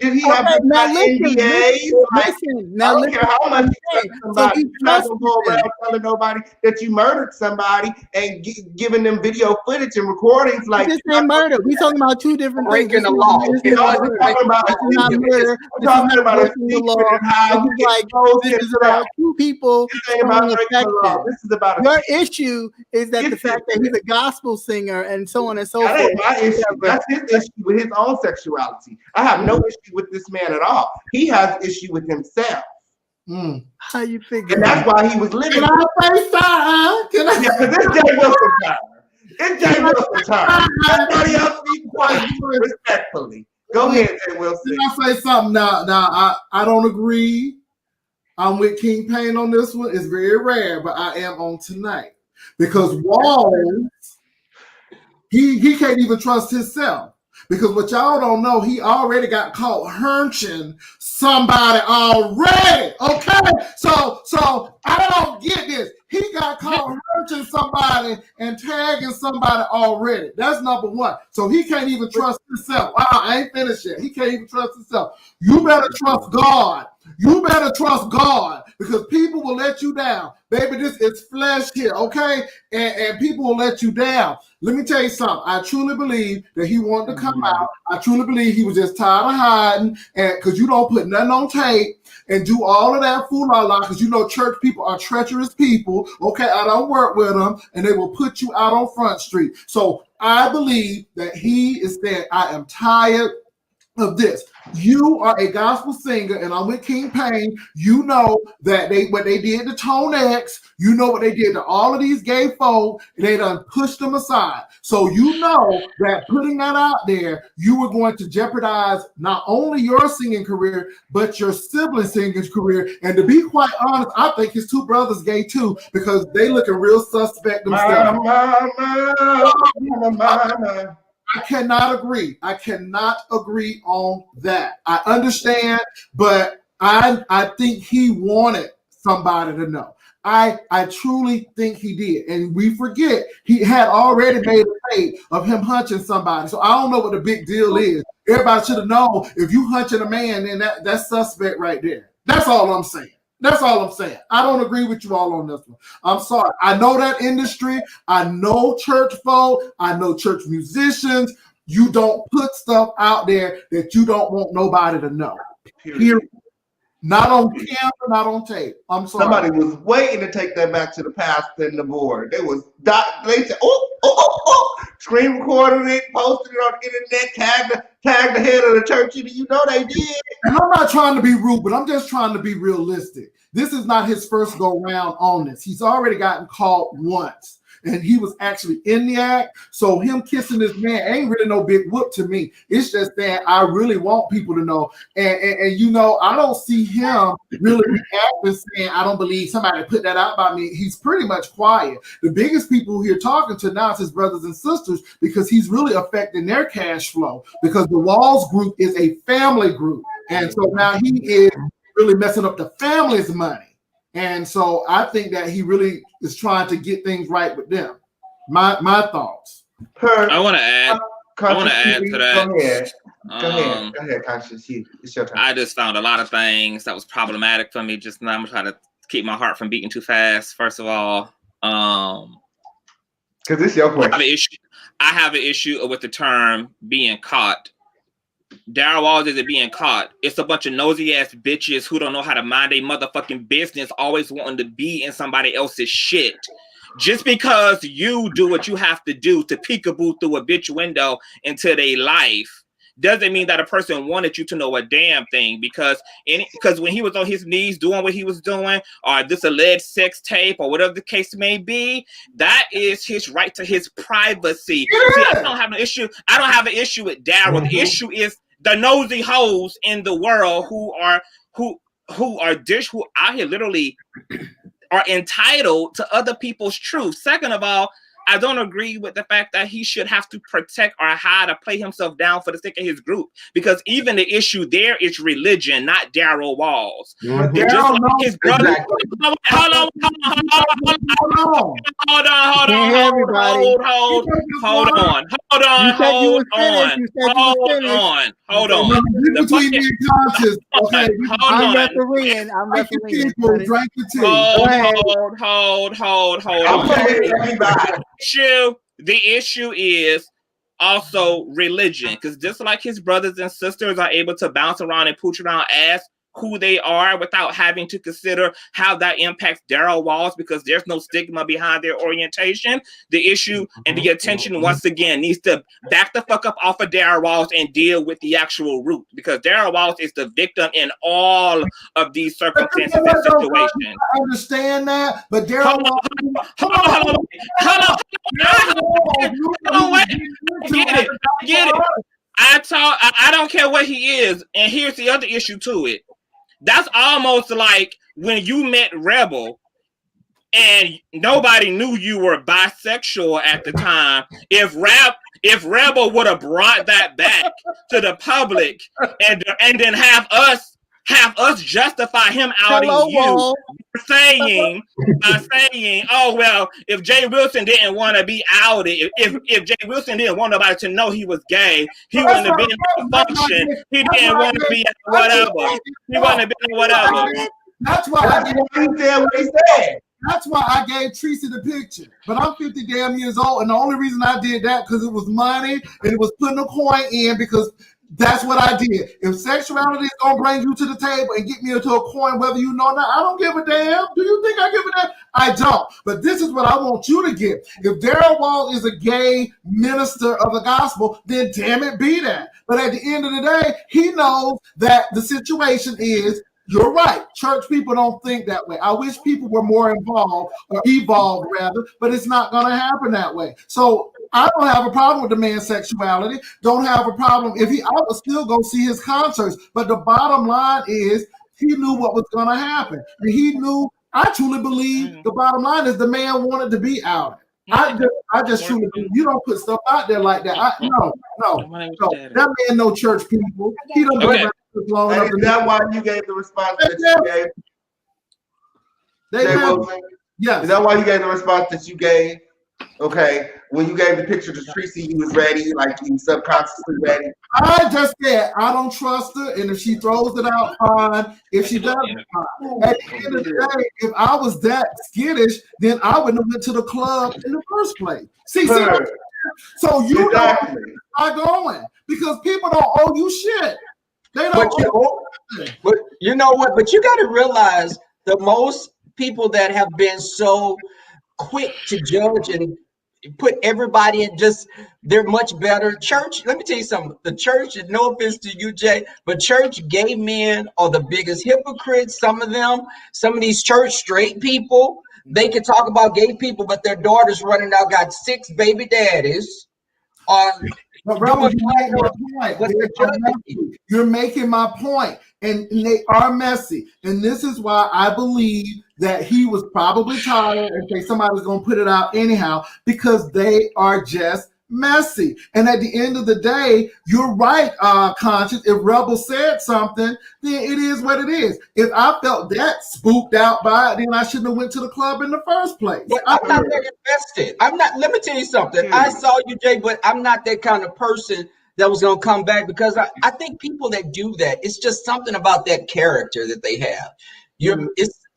did he have NDAs? Listen, I don't care how much you trust somebody. You're not gonna go around telling nobody that you murdered somebody and giving them video footage and recordings. Like, this ain't murder. We talking about two different things. Breaking the law. We're talking about murder. We're talking about breaking the law. This is about two people. This ain't about breaking the law. This is about your issue is that the fact that he's a gospel singer and so on and so forth. That ain't my issue. That's his issue with his own sexuality. I have no issue with this man at all. He has issue with himself. How you figure? And that's why he was living. Can I say something? Yeah, because it's Jay Wilson time. It's Jay Wilson time. Everybody else be quiet respectfully. Go ahead, Jay Wilson. Can I say something? Now, I don't agree. I'm with King Pain on this one. It's very rare, but I am on tonight. Because Walls, he can't even trust himself. Because what y'all don't know, he already got caught hunching somebody already. Okay? So I don't get this. He got caught hunching somebody and tagging somebody already. That's number one. So he can't even trust himself. I ain't finished yet. He can't even trust himself. You better trust God. You better trust God, because people will let you down. Baby, this is flesh here, okay? And people will let you down. Let me tell you something. I truly believe that he wanted to come out. I truly believe he was just tired of hiding, and because you don't put nothing on tape and do all of that fool-la-la, because you know church people are treacherous people. Okay, I don't work with them, and they will put you out on Front Street. So I believe that he is saying, I am tired of this. You are a gospel singer, and I'm with King Pain. You know that what they did to Tone X, you know what they did to all of these gay folk, they done pushed them aside. So you know that putting that out there, you were going to jeopardize not only your singing career, but your sibling singing career. And to be quite honest, I think his two brothers gay too, because they looking real suspect themselves. I cannot agree. I cannot agree on that. I understand, but I think he wanted somebody to know. I truly think he did. And we forget he had already made a tape of him hunching somebody. So I don't know what the big deal is. Everybody should have known, if you hunching a man, then that's suspect right there. That's all I'm saying. That's all I'm saying. I don't agree with you all on this one. I'm sorry. I know that industry. I know church folk. I know church musicians. You don't put stuff out there that you don't want nobody to know. Period. Not on camera, not on tape. I'm sorry. Somebody was waiting to take that back to the pastor and the board. They said, screen recorded it, posted it on the internet, tagged the head of the church, and you know they did. And I'm not trying to be rude, but I'm just trying to be realistic. This is not his first go round on this. He's already gotten caught once. and he was actually in the act. So him kissing this man ain't really no big whoop to me. It's just that I really want people to know. And you know, I don't see him really reacting saying, I don't believe somebody put that out by me. He's pretty much quiet. The biggest people here talking to now is his brothers and sisters, because he's really affecting their cash flow, because the Walls group is a family group. And so now he is really messing up the family's money. And so I think that he really is trying to get things right with them. My thoughts. I want to add to that. Go ahead, Conscious. It's your turn. I just found a lot of things that was problematic for me just now. I'm trying to keep my heart from beating too fast. First of all, because it's your question. I have an issue with the term being caught. Daryl Walls isn't being caught. It's a bunch of nosy ass bitches who don't know how to mind their motherfucking business, always wanting to be in somebody else's shit. Just because you do what you have to do to peekaboo through a bitch window into their life doesn't mean that a person wanted you to know a damn thing. Because when he was on his knees doing what he was doing, or this alleged sex tape or whatever the case may be, that is his right to his privacy. Yeah. See, I don't have an issue. I don't have an issue with Daryl. Mm-hmm. The issue is the nosy hoes in the world who out here literally are entitled to other people's truth. Second of all, I don't agree with the fact that he should have to protect or hide or play himself down for the sake of his group, because even the issue there is religion, not Daryl Walls. Mm-hmm. Just like his brother. Exactly. Hold on. I'm refereeing. Hold on. The issue is also religion, because just like his brothers and sisters are able to bounce around and pooch around ass who they are without having to consider how that impacts Daryl Walls, because there's no stigma behind their orientation. The issue and the attention once again needs to back the fuck up off of Daryl Walls and deal with the actual root, because Daryl Walls is the victim in all of these circumstances and situations. I understand that, but Daryl Walls. Get it. I don't care what he is, and here's the other issue to it. That's almost like when you met Rebel and nobody knew you were bisexual at the time. If Rebel would have brought that back to the public and then have us justify him outing you by saying, oh well, if Jay Wilson didn't want to be outed, if Jay Wilson didn't want nobody to know he was gay, he wouldn't have been in the function. He didn't want to be whatever. He wouldn't have been whatever. That's why I gave Tracy the picture. But I'm 50 damn years old, and the only reason I did that because it was money and it was putting a coin in, because that's what I did. If sexuality is gonna bring you to the table and get me into a coin, whether you know or not, I don't give a damn. Do you think I give a damn? I don't. But this is what I want you to get. If Daryl Walls is a gay minister of the gospel, then damn it, be that. But at the end of the day, he knows that the situation is, you're right. Church people don't think that way. I wish people were more involved, or evolved rather, but it's not going to happen that way. So I don't have a problem with the man's sexuality. Don't have a problem. I would still go see his concerts. But the bottom line is, he knew what was going to happen. And he knew, I truly believe the bottom line is the man wanted to be out. I just truly believe you don't put stuff out there like that. No. That man no church people. He don't do that. Is that why you gave the response that you gave? Yes. Is that why you gave the response that you gave? Okay. When you gave the picture to Tracy, you was ready, like you subconsciously ready. I just said I don't trust her, and if she throws it out, fine. If she doesn't, fine. At the end of the day, if I was that skittish, then I wouldn't have went to the club in the first place. See, so you exactly. Are going, because people don't owe you shit. They don't. But you know what? But you got to realize the most people that have been so quick to judge and put everybody in just, they're much better. Church, let me tell you something. The church, no offense to you, Jay, but church gay men are the biggest hypocrites. Some of them, some of these church straight people, they can talk about gay people, but their daughters running out got 6 baby daddies. But Rebel, you're making my point, and they are messy. And this is why I believe that he was probably tired and say somebody's going to put it out anyhow, because they are just messy. And at the end of the day, you're right, Conscious. If Rebel said something, then it is what it is. If I felt that spooked out by it, then I shouldn't have went to the club in the first place. But I'm not that invested. I'm not. Let me tell you something. I saw you, Jay, but I'm not that kind of person that was going to come back, because I think people that do that, it's just something about that character that they have.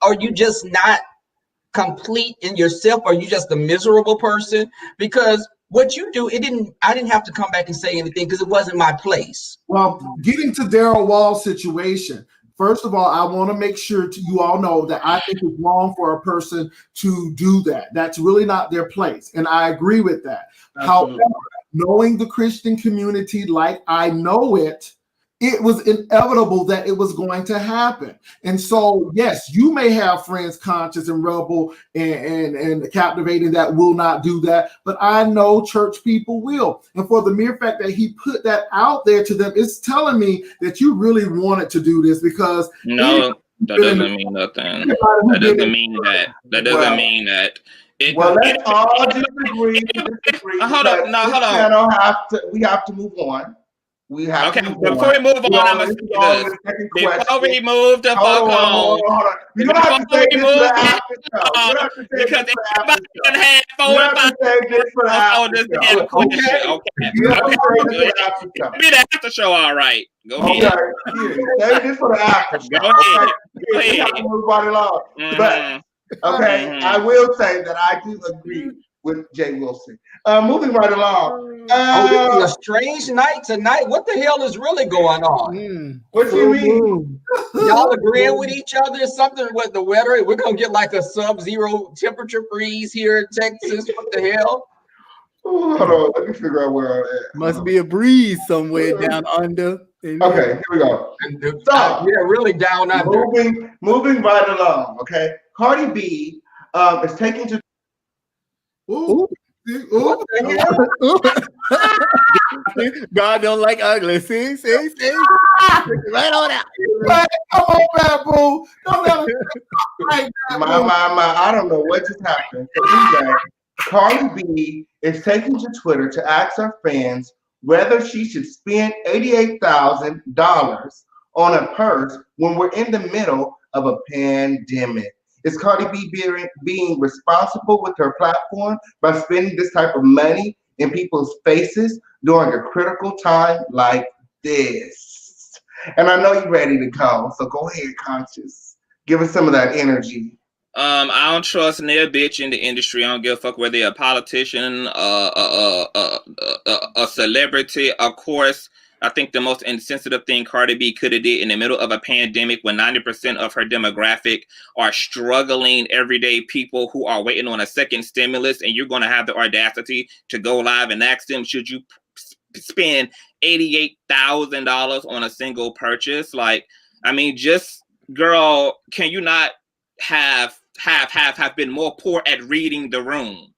Are you just not complete in yourself? Are you just a miserable person? Because what you do, I didn't have to come back and say anything because it wasn't my place. Well, getting to Daryl Wall's situation, first of all, I want to make sure you all know that I think it's wrong for a person to do that. That's really not their place. And I agree with that. Absolutely. However, knowing the Christian community like I know it, it was inevitable that it was going to happen. And so, yes, you may have friends, Conscious and Rebel and Captivating, that will not do that, but I know church people will. And for the mere fact that he put that out there to them, it's telling me that you really wanted to do this, because no, that doesn't mean nothing. That doesn't mean that. That doesn't mean that. Let's all disagree. Hold on. We have to move on. We have to move before we move on, I'm going to say this. Before we move the fuck on. You don't have to say this for the after show. Because everybody can have 4 or 5 on this damn question. Okay. Be the after show, all right. Go ahead. Save this for the after show. Go ahead. We have to move on along. But, I will say that I do agree with Jay Wilson. Moving right along. This is a strange night tonight. What the hell is really going on? What do you mean? Y'all agreeing with each other? Something with the weather? We're going to get like a sub-zero temperature freeze here in Texas. What the hell? Hold on. Let me figure out where I'm at. Must be a breeze somewhere down under. Okay, here we go. So, yeah, really down under. Moving right along, okay? Cardi B is taking to... Ooh. What the hell? God don't like ugly. See? Right on out. Come on, bad boo. Don't let him. I don't know what just happened. So Cardi B is taking to Twitter to ask her fans whether she should spend $88,000 on a purse when we're in the middle of a pandemic. Is Cardi B being responsible with her platform by spending this type of money in people's faces during a critical time like this? And I know you're ready to go, so go ahead, Conscious. Give us some of that energy. I don't trust near bitch in the industry. I don't give a fuck whether they're a politician, a celebrity. Of course, I think the most insensitive thing Cardi B could have did in the middle of a pandemic when 90% of her demographic are struggling everyday people who are waiting on a second stimulus, and you're going to have the audacity to go live and ask them, should you spend $88,000 on a single purchase? Like, I mean, just, girl, can you not have been more poor at reading the room?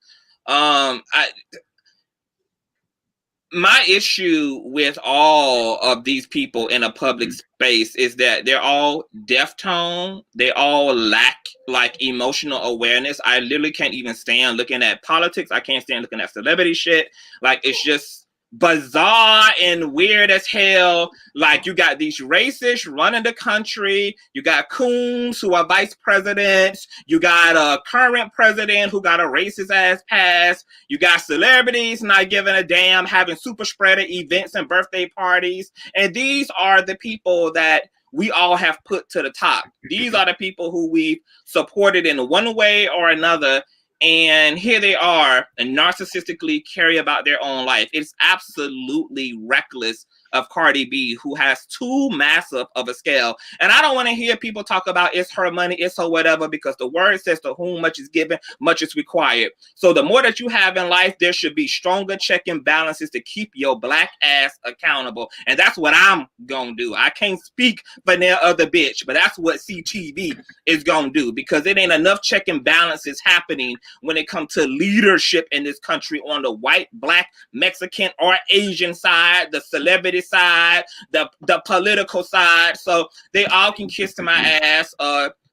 My issue with all of these people in a public space is that they're all deaf tone. They all lack like emotional awareness. I literally can't even stand looking at politics. I can't stand looking at celebrity shit. Like, it's just bizarre and weird as hell. Like, you got these racists running the country. You got coons who are vice presidents. You got a current president who got a racist ass past. You got celebrities not giving a damn, having super spreader events and birthday parties. And these are the people that we all have put to the top. These are the people who we've supported in one way or another. And here they are and narcissistically carry about their own life. It's absolutely reckless of Cardi B, who has too massive of a scale. And I don't want to hear people talk about it's her money, it's her whatever, because the word says to whom much is given, much is required. So the more that you have in life, there should be stronger check and balances to keep your black ass accountable. And that's what I'm gonna do. I can't speak for no other bitch, but that's what CTV is gonna do, because it ain't enough check and balances happening when it comes to leadership in this country on the white, black, Mexican, or Asian side, the celebrity side, the political side. So they all can kiss my ass.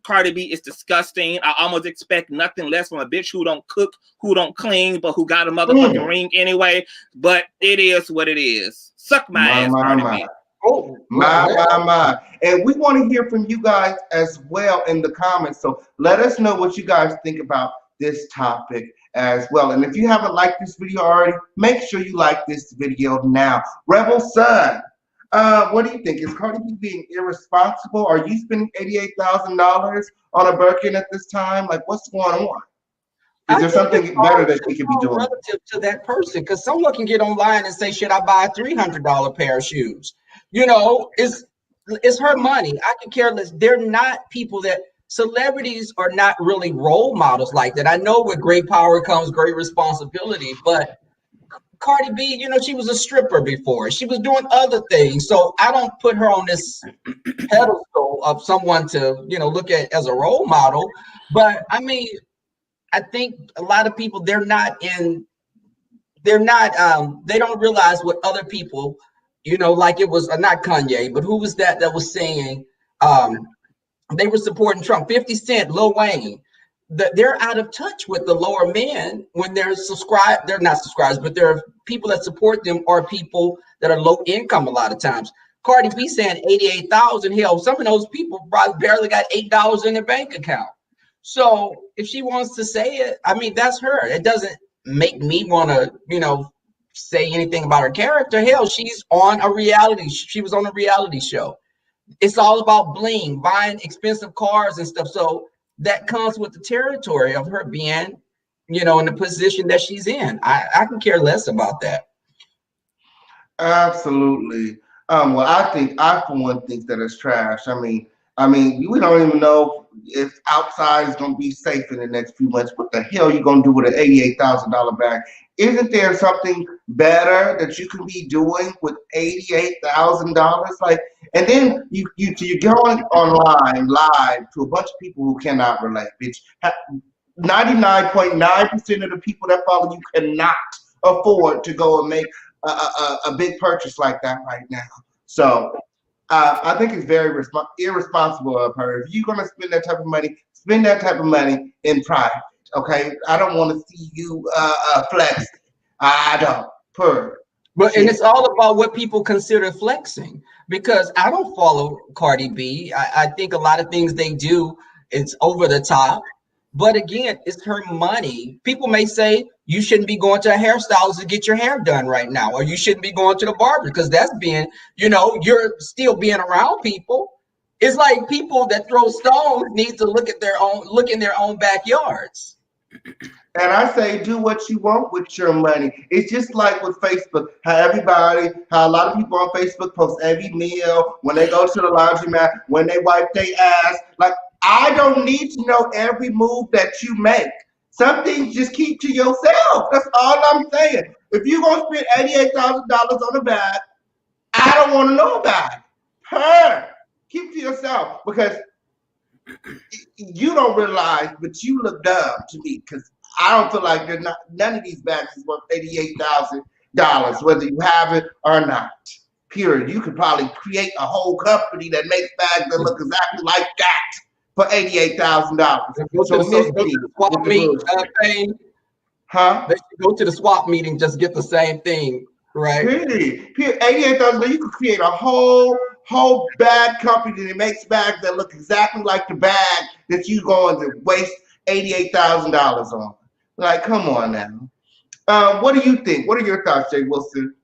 Cardi B is disgusting. I almost expect nothing less from a bitch who don't cook, who don't clean, but who got a motherfucking ring anyway. But it is what it is. Suck my ass, Cardi B. Oh, my. And we want to hear from you guys as well in the comments. So let us know what you guys think about this topic as well. And if you haven't liked this video already, make sure you like this video now. Rebel Son, what do you think? Is Cardi B being irresponsible? Are you spending $88,000 on a Birkin at this time? Like, what's going on? Is there something better that she could be doing? Relative to that person, because someone can get online and say, should I buy a $300 pair of shoes? You know, it's her money. I can care less. They're not people that, celebrities are not really role models like that. I know with great power comes great responsibility, but Cardi B, you know, she was a stripper before. She was doing other things. So I don't put her on this pedestal of someone to, you know, look at as a role model. But I mean, I think a lot of people, they don't realize what other people, you know, like it was not Kanye, but who was that was saying they were supporting Trump? 50 Cent, Lil Wayne. They're out of touch with the lower men when they're subscribed. They're not subscribed, but there are people that support them are people that are low income a lot of times. Cardi B saying 88,000. Hell, some of those people probably barely got $8 in their bank account. So if she wants to say it, I mean, that's her. It doesn't make me want to, you know, say anything about her character. Hell, she's on a reality. She was on a reality show. It's all about bling, buying expensive cars and stuff. So that comes with the territory of her being, you know, in the position that she's in. I can care less about that. Absolutely. Well, I for one think that it's trash. I mean, we don't even know if outside is going to be safe in the next few months. What the hell are you going to do with an $88,000 bag? Isn't there something better that you can be doing with $88,000? Like, and then you're going online live to a bunch of people who cannot relate, bitch. 99.9% of the people that follow you cannot afford to go and make a big purchase like that right now. So I think it's very irresponsible of her. If you're going to spend that type of money, spend that type of money in private, okay? I don't want to see you flex. I don't. And it's all about what people consider flexing, because I don't follow Cardi B. I think a lot of things they do, it's over the top. But again, it's her money. People may say you shouldn't be going to a hairstylist to get your hair done right now, or you shouldn't be going to the barber because that's being, you know, you're still being around people. It's like people that throw stones need to look in their own backyards. And I say, do what you want with your money. It's just like with Facebook, how a lot of people on Facebook post every meal, when they go to the laundromat, when they wipe their ass. Like, I don't need to know every move that you make. Some things just keep to yourself. That's all I'm saying. If you're going to spend $88,000 on a bag, I don't want to know about it. Keep to yourself, because you don't realize, but you look dumb to me, because I don't feel like none of these bags is worth $88,000, whether you have it or not. Period. You could probably create a whole company that makes bags that look exactly like that for $88,000. So go to the swap meeting, huh? They should go to the swap meeting, just get the same thing, right? Period. $88,000. You could create a whole bag company that makes bags that look exactly like the bag that you're going to waste $88,000 on. Like, come on now. What do you think? What are your thoughts, Jay Wilson?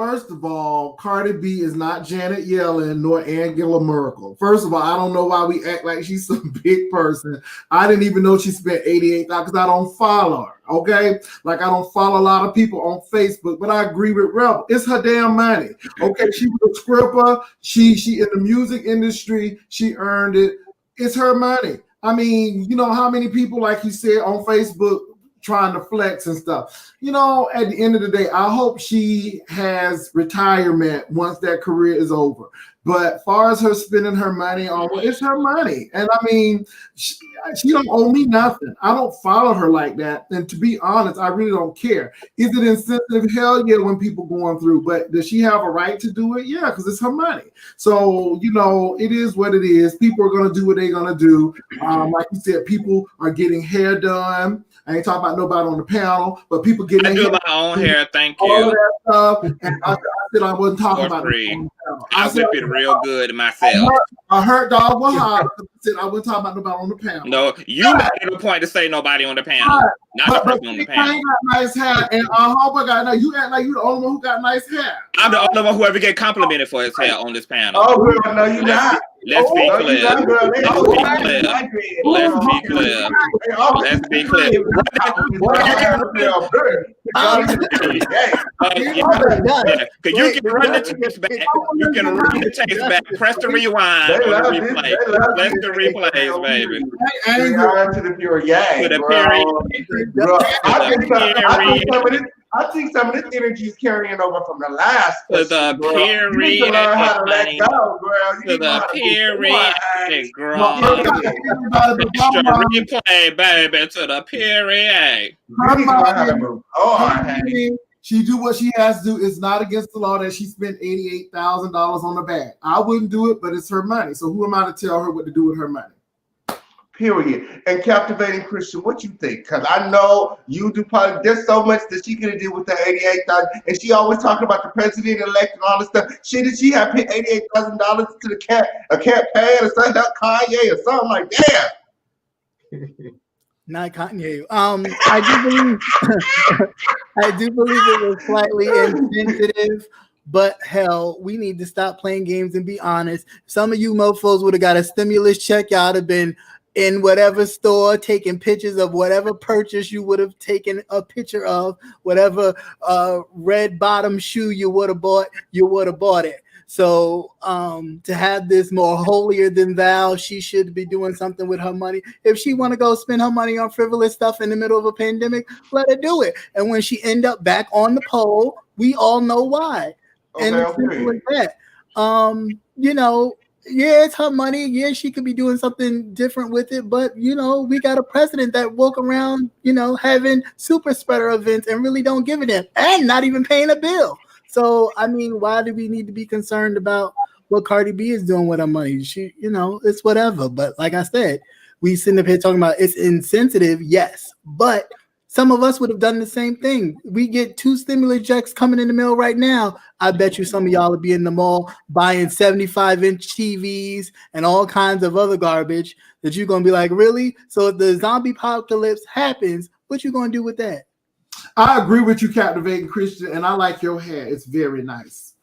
First of all, Cardi B is not Janet Yellen nor Angela Merkel. First of all, I don't know why we act like she's some big person. I didn't even know she spent $88 because I don't follow her. Okay, like I don't follow a lot of people on Facebook, but I agree with Rebel. It's her damn money. Okay, she was a scripper. She in the music industry. She earned it. It's her money. I mean, you know how many people, like you said, on Facebook trying to flex and stuff. You know, at the end of the day, I hope she has retirement once that career is over. But as far as her spending her money on, it's her money. And I mean, she don't owe me nothing. I don't follow her like that. And to be honest, I really don't care. Is it insensitive? Hell yeah, when people going through. But does she have a right to do it? Yeah, because it's her money. So, you know, it is what it is. People are going to do what they're going to do. Like you said, people are getting hair done. I ain't talking about nobody on the panel, but people getting I do my own hair, thank you. All of that stuff. And I said I wasn't talking about free. I whip it real good myself. I heard dog was hot. I said I wasn't talking about nobody on the panel. No, you made it a point to say nobody on the panel, not the person on the panel. I got nice hair, and Homer got nice. You act like you the only one who got nice hair. I'm the only one who ever get complimented for his hair on this panel. Oh, girl, no, you're not. Let's be clear. Let's be clear. Because you can run the taste back. You can run the taste back. Press the rewind on the replay. Press the replays, baby. To the pure yang. To the period. I think some of this energy is carrying over from the last. To the period. You need to learn how to let go, girl. To the period, girl. Extra replay, baby. To the period. You need to learn how to move. Oh, honey. She do what she has to do. It's not against the law that she spent $88,000 on the bag. I wouldn't do it, but it's her money. So who am I to tell her what to do with her money? Period. And Captivating Christian, what you think? Because I know you do probably, there's so much that she could have did with the $88,000. And she always talking about the president-elect and all this stuff. Did she have paid $88,000 to the campaign or something, Kanye or something like that? Not Kanye. I do believe it was slightly insensitive. But hell, we need to stop playing games and be honest. Some of you mofos would have got a stimulus check. Y'all would have been in whatever store taking pictures of whatever purchase you would have taken a picture of, whatever red bottom shoe you would have bought it. So to have this more holier than thou, she should be doing something with her money. If she want to go spend her money on frivolous stuff in the middle of a pandemic, let her do it. And when she end up back on the pole, we all know why. And it's simple as that. You know, yeah, it's her money. Yeah, she could be doing something different with it. But, you know, we got a president that walk around, you know, having super spreader events and really don't give a damn and not even paying a bill. So, I mean, why do we need to be concerned about what Cardi B is doing with her money? She, you know, it's whatever. But like I said, we sitting up here talking about it's insensitive, yes. But some of us would have done the same thing. We get 2 stimulus checks coming in the mail right now. I bet you some of y'all will be in the mall buying 75-inch TVs and all kinds of other garbage that you're going to be like, really? So if the zombie apocalypse happens, what you going to do with that? I agree with you, Captivating Christian, and I like your hair. It's very nice.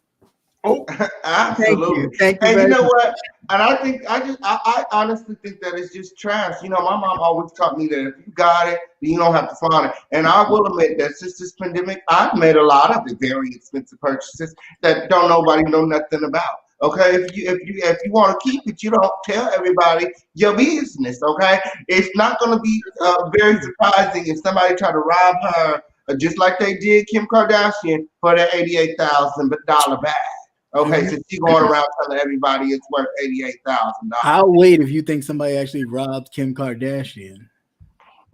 Oh, absolutely. Thank you. And you know what? And I honestly think that it's just trash. You know, my mom always taught me that if you got it, then you don't have to flaunt it. And I will admit that since this pandemic, I've made a lot of very expensive purchases that don't nobody know nothing about. Okay, if you want to keep it, you don't tell everybody your business. Okay, it's not going to be very surprising if somebody try to rob her, just like they did Kim Kardashian for that $88,000 bag. Okay, so she going around telling everybody it's worth $88,000. I'll wait if you think somebody actually robbed Kim Kardashian.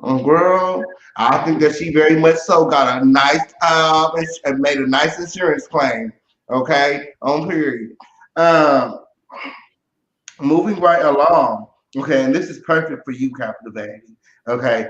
Girl, I think that she very much so got a nice and made a nice insurance claim. Okay, on period. Moving right along. Okay, and this is perfect for you, Captivating. Okay,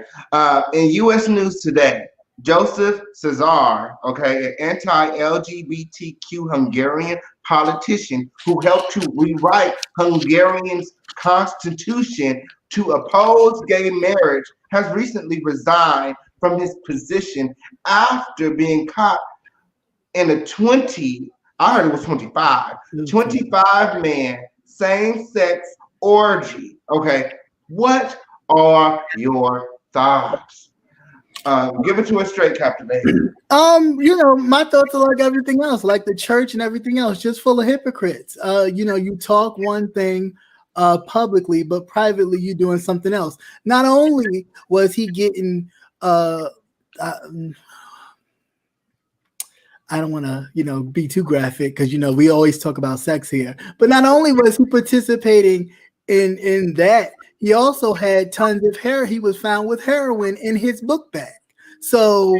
in U.S. news today, Joseph Cesar, okay, an anti-LGBTQ Hungarian politician who helped to rewrite Hungary's constitution to oppose gay marriage, has recently resigned from his position after being caught in a 20, I heard it was 25, 25 man same-sex orgy. Okay, what are your thoughts? Give it to us straight, Captain A. My thoughts are like everything else, like the church and everything else, just full of hypocrites. You talk one thing publicly, but privately you're doing something else. Not only was he getting I don't want to, be too graphic because, we always talk about sex here. But not only was he participating in that, he also had tons of hair. He was found with heroin in his book bag. So,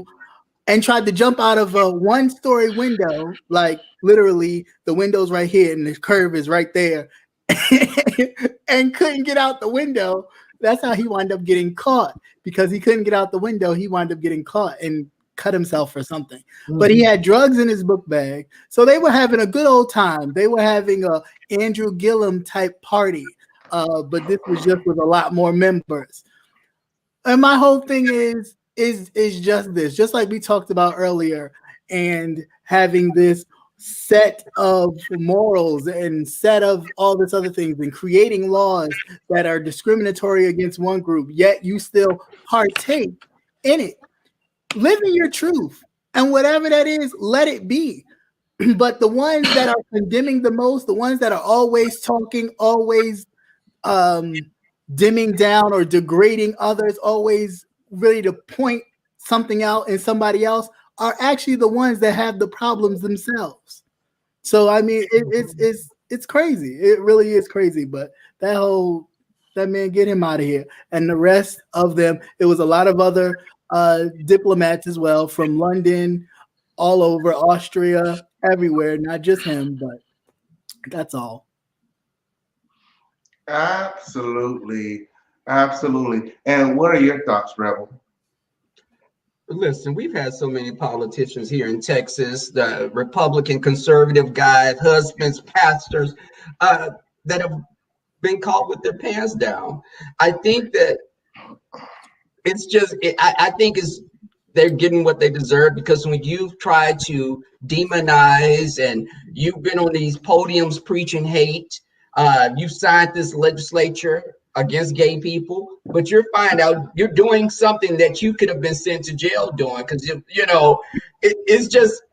and tried to jump out of a one-story window, like literally the window's right here and the curve is right there, and couldn't get out the window. That's how he wound up getting caught, because he couldn't get out the window. He wound up getting caught and cut himself or something. Mm-hmm. But he had drugs in his book bag. So they were having a good old time. They were having a Andrew Gillum type party. But this was just with a lot more members. And my whole thing is just this, just like we talked about earlier, and having this set of morals and set of all this other things and creating laws that are discriminatory against one group, yet you still partake in it. Live in your truth, and whatever that is, let it be. But the ones that are condemning the most, the ones that are always talking, always dimming down or degrading others, always ready to point something out in somebody else, are actually the ones that have the problems themselves. So I mean, it's crazy. It really is crazy. But that man, get him out of here. And the rest of them, it was a lot of other diplomats as well, from London, all over, Austria, everywhere, not just him, but that's all. Absolutely. And what are your thoughts, Rebel? Listen, we've had so many politicians here in Texas, the Republican conservative guys, husbands, pastors, that have been caught with their pants down. I think that it's just, I think they're getting what they deserve, because when you've tried to demonize and you've been on these podiums preaching hate, you signed this legislature against gay people, but you're find out you're doing something that you could have been sent to jail doing, because it's just,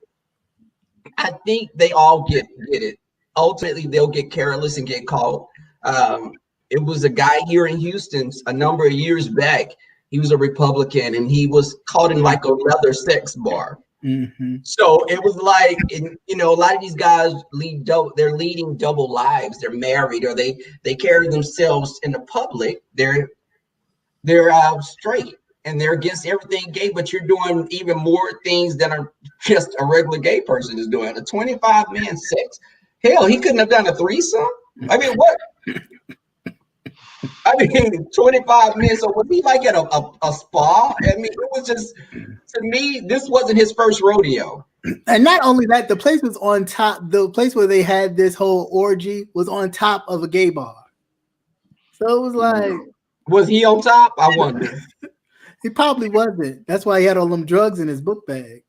I think they all get it. Ultimately, they'll get careless and get caught. It was a guy here in Houston a number of years back. He was a Republican, and he was caught in like a leather sex bar. Mm-hmm. So it was like, a lot of these guys they're leading double lives. They're married, or they carry themselves in the public. They're straight, and they're against everything gay, but you're doing even more things that are just a regular gay person is doing. A 25-man sex. Hell, he couldn't have done a threesome. I mean, what? 25 men. So was he like at a spa? I mean, it was just, to me, this wasn't his first rodeo. And not only that, the place was on top. The place where they had this whole orgy was on top of a gay bar. So it was like, was he on top? I wonder. He probably wasn't. That's why he had all them drugs in his book bag.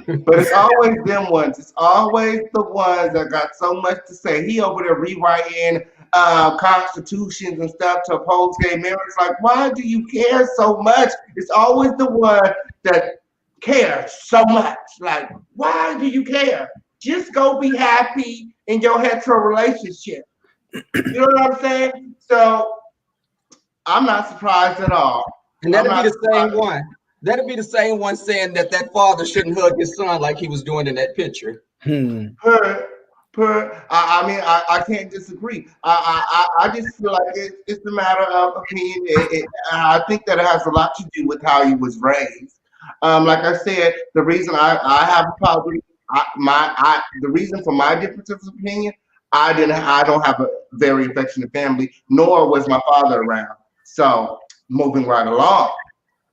But it's always them ones. It's always the ones that got so much to say. He over there rewriting constitutions and stuff to oppose gay marriage. Like, why do you care so much? It's always the one that cares so much. Like, why do you care? Just go be happy in your hetero relationship. You know what I'm saying? So I'm not surprised at all. And that'd be the same one. That'd be the same one saying that father shouldn't hug his son like he was doing in that picture. I can't disagree. I just feel like it's a matter of opinion. I think that it has a lot to do with how he was raised. Like I said, the reason I have a problem, the reason for my difference of opinion, I don't have a very affectionate family, nor was my father around. So moving right along.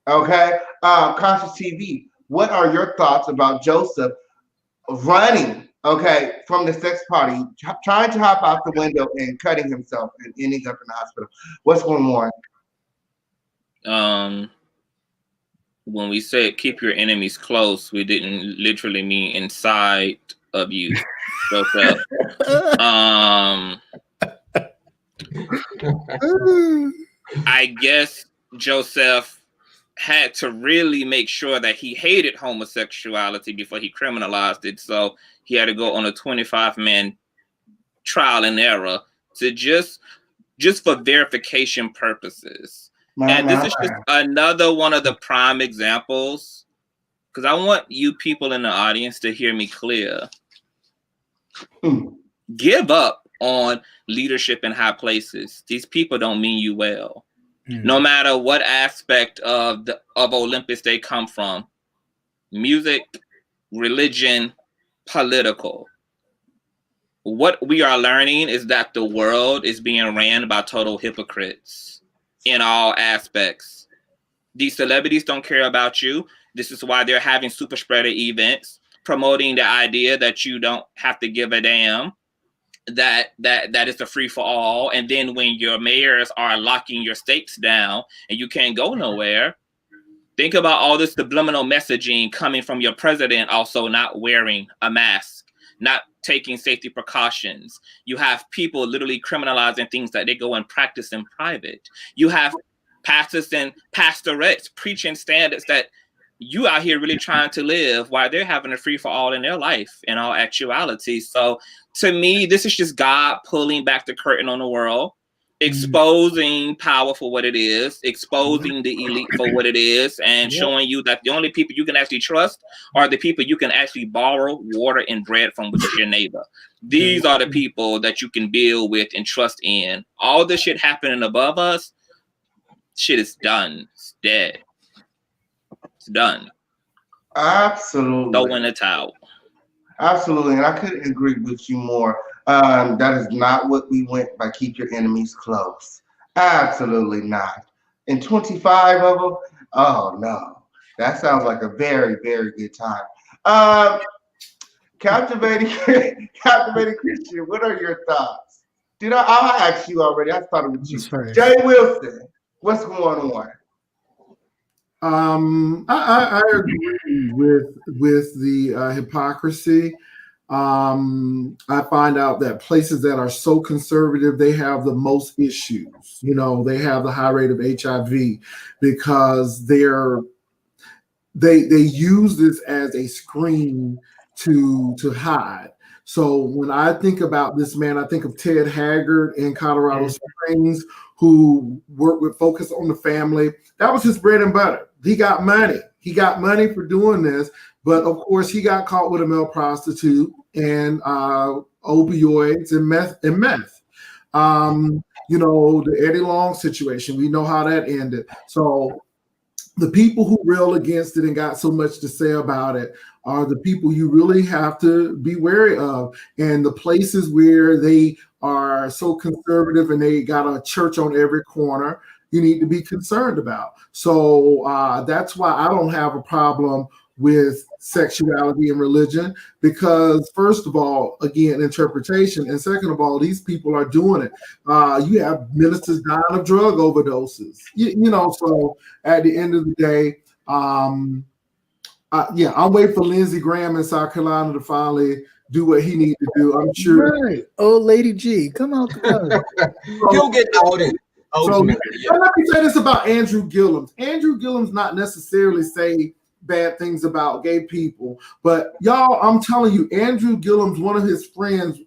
Okay, Conscious TV, what are your thoughts about Joseph running, from the sex party, trying to hop out the window and cutting himself and ending up in the hospital? What's going on? when we said keep your enemies close, we didn't literally mean inside of you, Joseph. I guess Joseph had to really make sure that he hated homosexuality before he criminalized it. So he had to go on a 25-man trial and error to just for verification purposes. And this is just another one of the prime examples, because I want you people in the audience to hear me clear. Give up on leadership in high places. These people don't mean you well. No matter what aspect of Olympus they come from, music, religion, political. What we are learning is that the world is being ran by total hypocrites in all aspects. These celebrities don't care about you. This is why they're having super spreader events, promoting the idea that you don't have to give a damn, that is a free for all. And then when your mayors are locking your states down and you can't go nowhere, think about all this subliminal messaging coming from your president also not wearing a mask, not taking safety precautions. You have people literally criminalizing things that they go and practice in private. You have pastors and pastorettes preaching standards that you out here really trying to live while they're having a free for all in their life in all actuality. So to me, this is just God pulling back the curtain on the world, exposing power for what it is, exposing the elite for what it is, and showing you that the only people you can actually trust are the people you can actually borrow water and bread from, which is your neighbor. These are the people that you can build with and trust in. All this shit happening above us, shit is done. It's dead. It's done. Absolutely. Throw in the towel. Absolutely, and I couldn't agree with you more. That is not what we went by keep your enemies close. Absolutely not. And 25 of them? Oh no. That sounds like a very, very good time. Captivating Christian, what are your thoughts? I asked you already. I started with you. Jay Wilson, what's going on? I agree with the hypocrisy. I find out that places that are so conservative, they have the most issues. You know, they have the high rate of HIV because they use this as a screen to hide. So when I think about this man, I think of Ted Haggard in Colorado Springs, who worked with Focus on the Family. That was his bread and butter. He got money. He got money for doing this, but of course he got caught with a male prostitute and opioids and meth. You know, the Eddie Long situation, we know how that ended. So the people who rail against it and got so much to say about it are the people you really have to be wary of. And the places where they are so conservative and they got a church on every corner, you need to be concerned about. So that's why I don't have a problem with sexuality and religion, because first of all, again, interpretation, and second of all, these people are doing it. You have ministers dying of drug overdoses, you know, so at the end of the day, I'm waiting for Lindsey Graham in South Carolina to finally do what he needs to do. I'm sure. Right. Old Lady G, come out. He'll get outed. Ultimately, so let me say this about Andrew Gillums. Andrew Gillums not necessarily say bad things about gay people, but y'all, I'm telling you, Andrew Gillums, one of his friends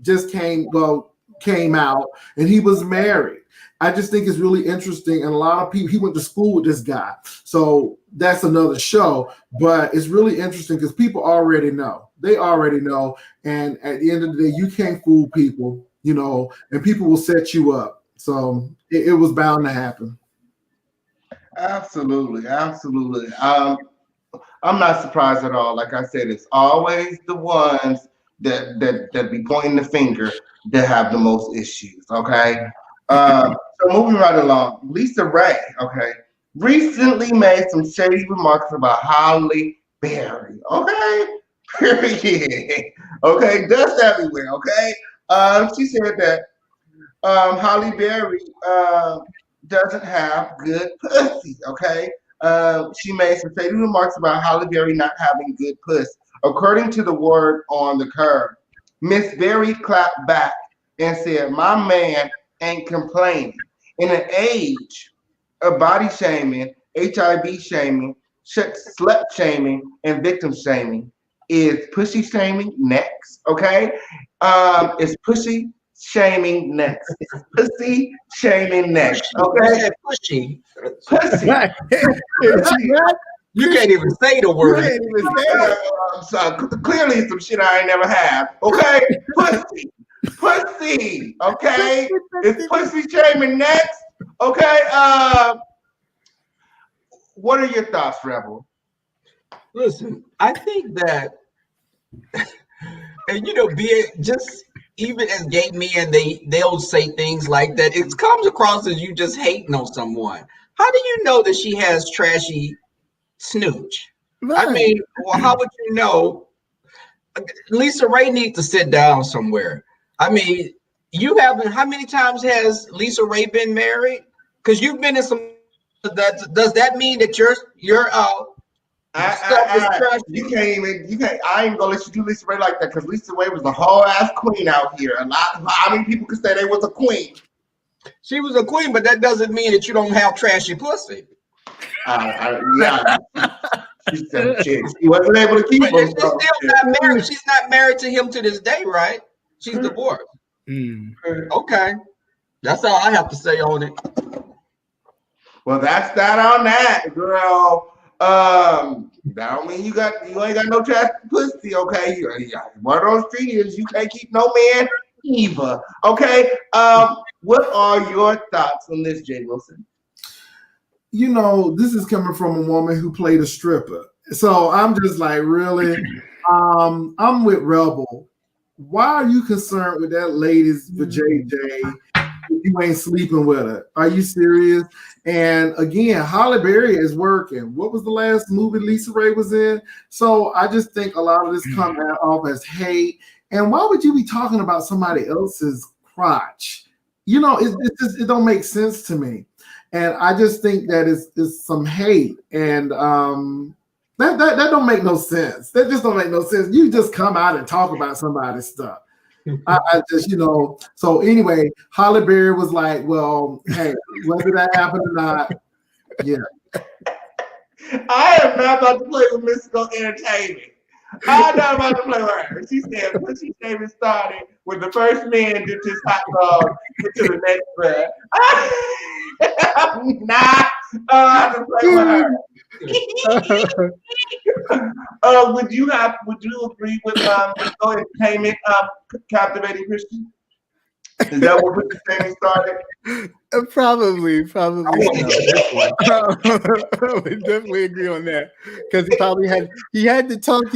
just came out and he was married. I just think it's really interesting, and a lot of people, he went to school with this guy, so that's another show, but it's really interesting because people already know. They already know, and at the end of the day, you can't fool people, you know, and people will set you up. So it was bound to happen. Absolutely. I'm not surprised at all. Like I said, it's always the ones that be pointing the finger that have the most issues. Okay. So moving right along, Lisa Ray, okay, recently made some shady remarks about Halle Berry. Okay. Period. Okay. Dust everywhere. Okay. She said that Halle Berry doesn't have good pussy. Okay. She made some shady remarks about Halle Berry not having good puss. According to the word on the curb, Miss Berry clapped back and said, "My man ain't complaining." In an age of body shaming, HIV shaming, slut shaming, and victim shaming, is pussy shaming next? Okay, is pussy shaming next? Is pussy shaming next? Okay, Pushy. pussy. You can't even say the word. So clearly some shit I ain't never had. Okay, pussy, pussy. Okay, is pussy shaming next? Okay. What are your thoughts, Rebel? Listen, I think that, and being just even as gay men, they'll say things like that. It comes across as you just hating on someone. How do you know that she has trashy snooch? Right. I mean, well, how would you know? Lisa Ray needs to sit down somewhere. I mean, you haven't. How many times has Lisa Ray been married? Because you've been in some. Does that mean that you're you can't. I ain't gonna let you do Lisa Ray like that because Lisa Ray was a whole ass queen out here. How many people could say they was a queen? She was a queen, but that doesn't mean that you don't have trashy pussy. Yeah. She said shit. She wasn't able to keep him. She's still not married. She's not married to him to this day, right? She's divorced. Okay. That's all I have to say on it. Well, that's that on that, girl. That don't mean you ain't got no trash pussy, okay? One of those streets, you can't keep no man either. Okay. What are your thoughts on this, Jay Wilson? This is coming from a woman who played a stripper. So I'm just like, really? I'm with Rebel. Why are you concerned with that lady's JJ if you ain't sleeping with her? Are you serious? And again, Halle Berry is working. What was the last movie Lisa Ray was in? So I just think a lot of this comes off as hate. And why would you be talking about somebody else's crotch? It don't make sense to me. And I just think that it's some hate. And that don't make no sense. That just don't make no sense. You just come out and talk about somebody's stuff. I just, so anyway, Halle Berry was like, well, hey, whether that happened or not, yeah. I am not about to play with Mystical Entertainment. I'm not about to play with her. She said pussy shaming started when the first man dipped his hot dog into the next bread. I'm not about to play with her. Would you agree with Mystical Entertainment, Captivating Christian? Is that what the shaming started? Probably. I would definitely agree on that because he had to talk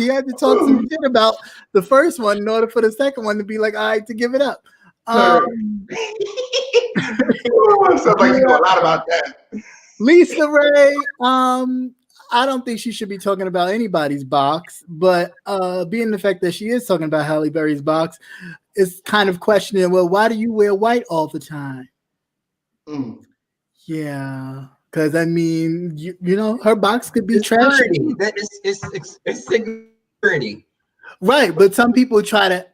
some shit about the first one in order for the second one to be like, all right, to give it up. Sounds like you know a lot about that. Lisa Ray, I don't think she should be talking about anybody's box, but being the fact that she is talking about Halle Berry's box, it's kind of questioning, well, why do you wear white all the time? Yeah, because I mean, her box could be trashy. It's security. Right, but some people try to,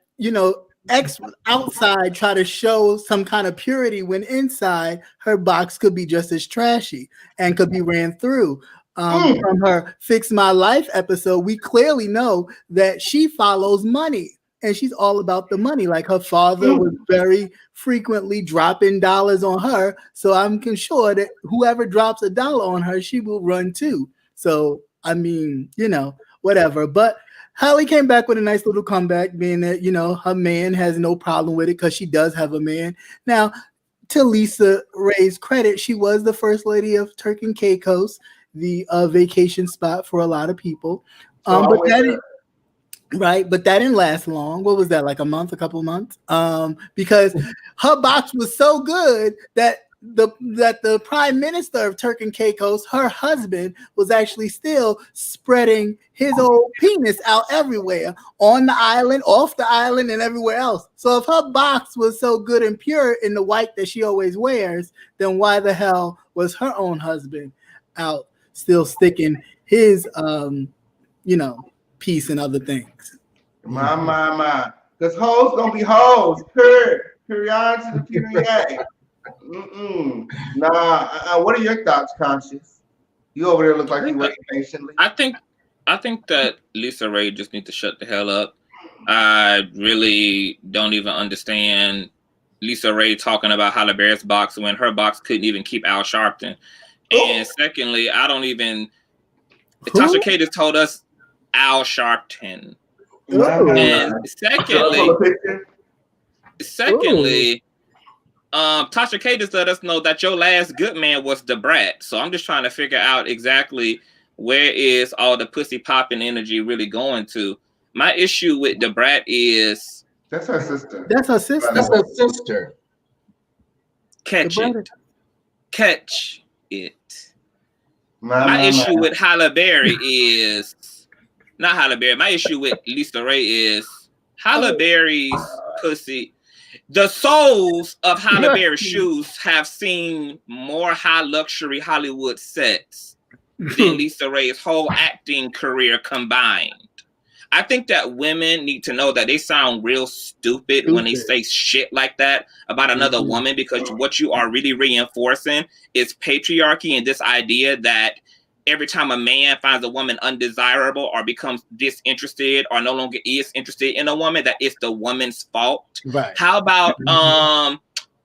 outside try to show some kind of purity when inside her box could be just as trashy and could be ran through. From her Fix My Life episode, we clearly know that she follows money and she's all about the money. Like her father was very frequently dropping dollars on her. So I'm sure that whoever drops $1 on her, she will run too. So, I mean, whatever. But Halle came back with a nice little comeback, being that, her man has no problem with it because she does have a man. Now, to Lisa Ray's credit, she was the first lady of Turk and Caicos, the vacation spot for a lot of people. But that didn't last long. What was that, like a couple of months? Because her box was so good that the prime minister of Turk and Caicos, her husband, was actually still spreading his old penis out everywhere, on the island, off the island, and everywhere else. So if her box was so good and pure in the white that she always wears, then why the hell was her own husband out still sticking his, peace and other things. My. Because hoes gonna be hoes. Period to the period. Nah. What are your thoughts, Conscious? You over there look like you waiting patiently. I think that Lisa Ray just needs to shut the hell up. I really don't even understand Lisa Ray talking about Halle Berry's box when her box couldn't even keep Al Sharpton. And secondly, I don't even. Tasha K just told us Al Sharpton. And secondly, Tasha K just let us know that your last good man was the brat. So I'm just trying to figure out exactly where is all the pussy popping energy really going to. My issue with the brat is that's her sister. That's her sister. Catch it. My issue with Halle Berry is not Halle Berry. My issue with Lisa Ray is Halle Berry's pussy. The soles of Halle Berry's shoes have seen more high luxury Hollywood sets than Lisa Ray's whole acting career combined. I think that women need to know that they sound real stupid when they say shit like that about another woman, because what you are really reinforcing is patriarchy and this idea that every time a man finds a woman undesirable or becomes disinterested or no longer is interested in a woman, that it's the woman's fault. Right. How about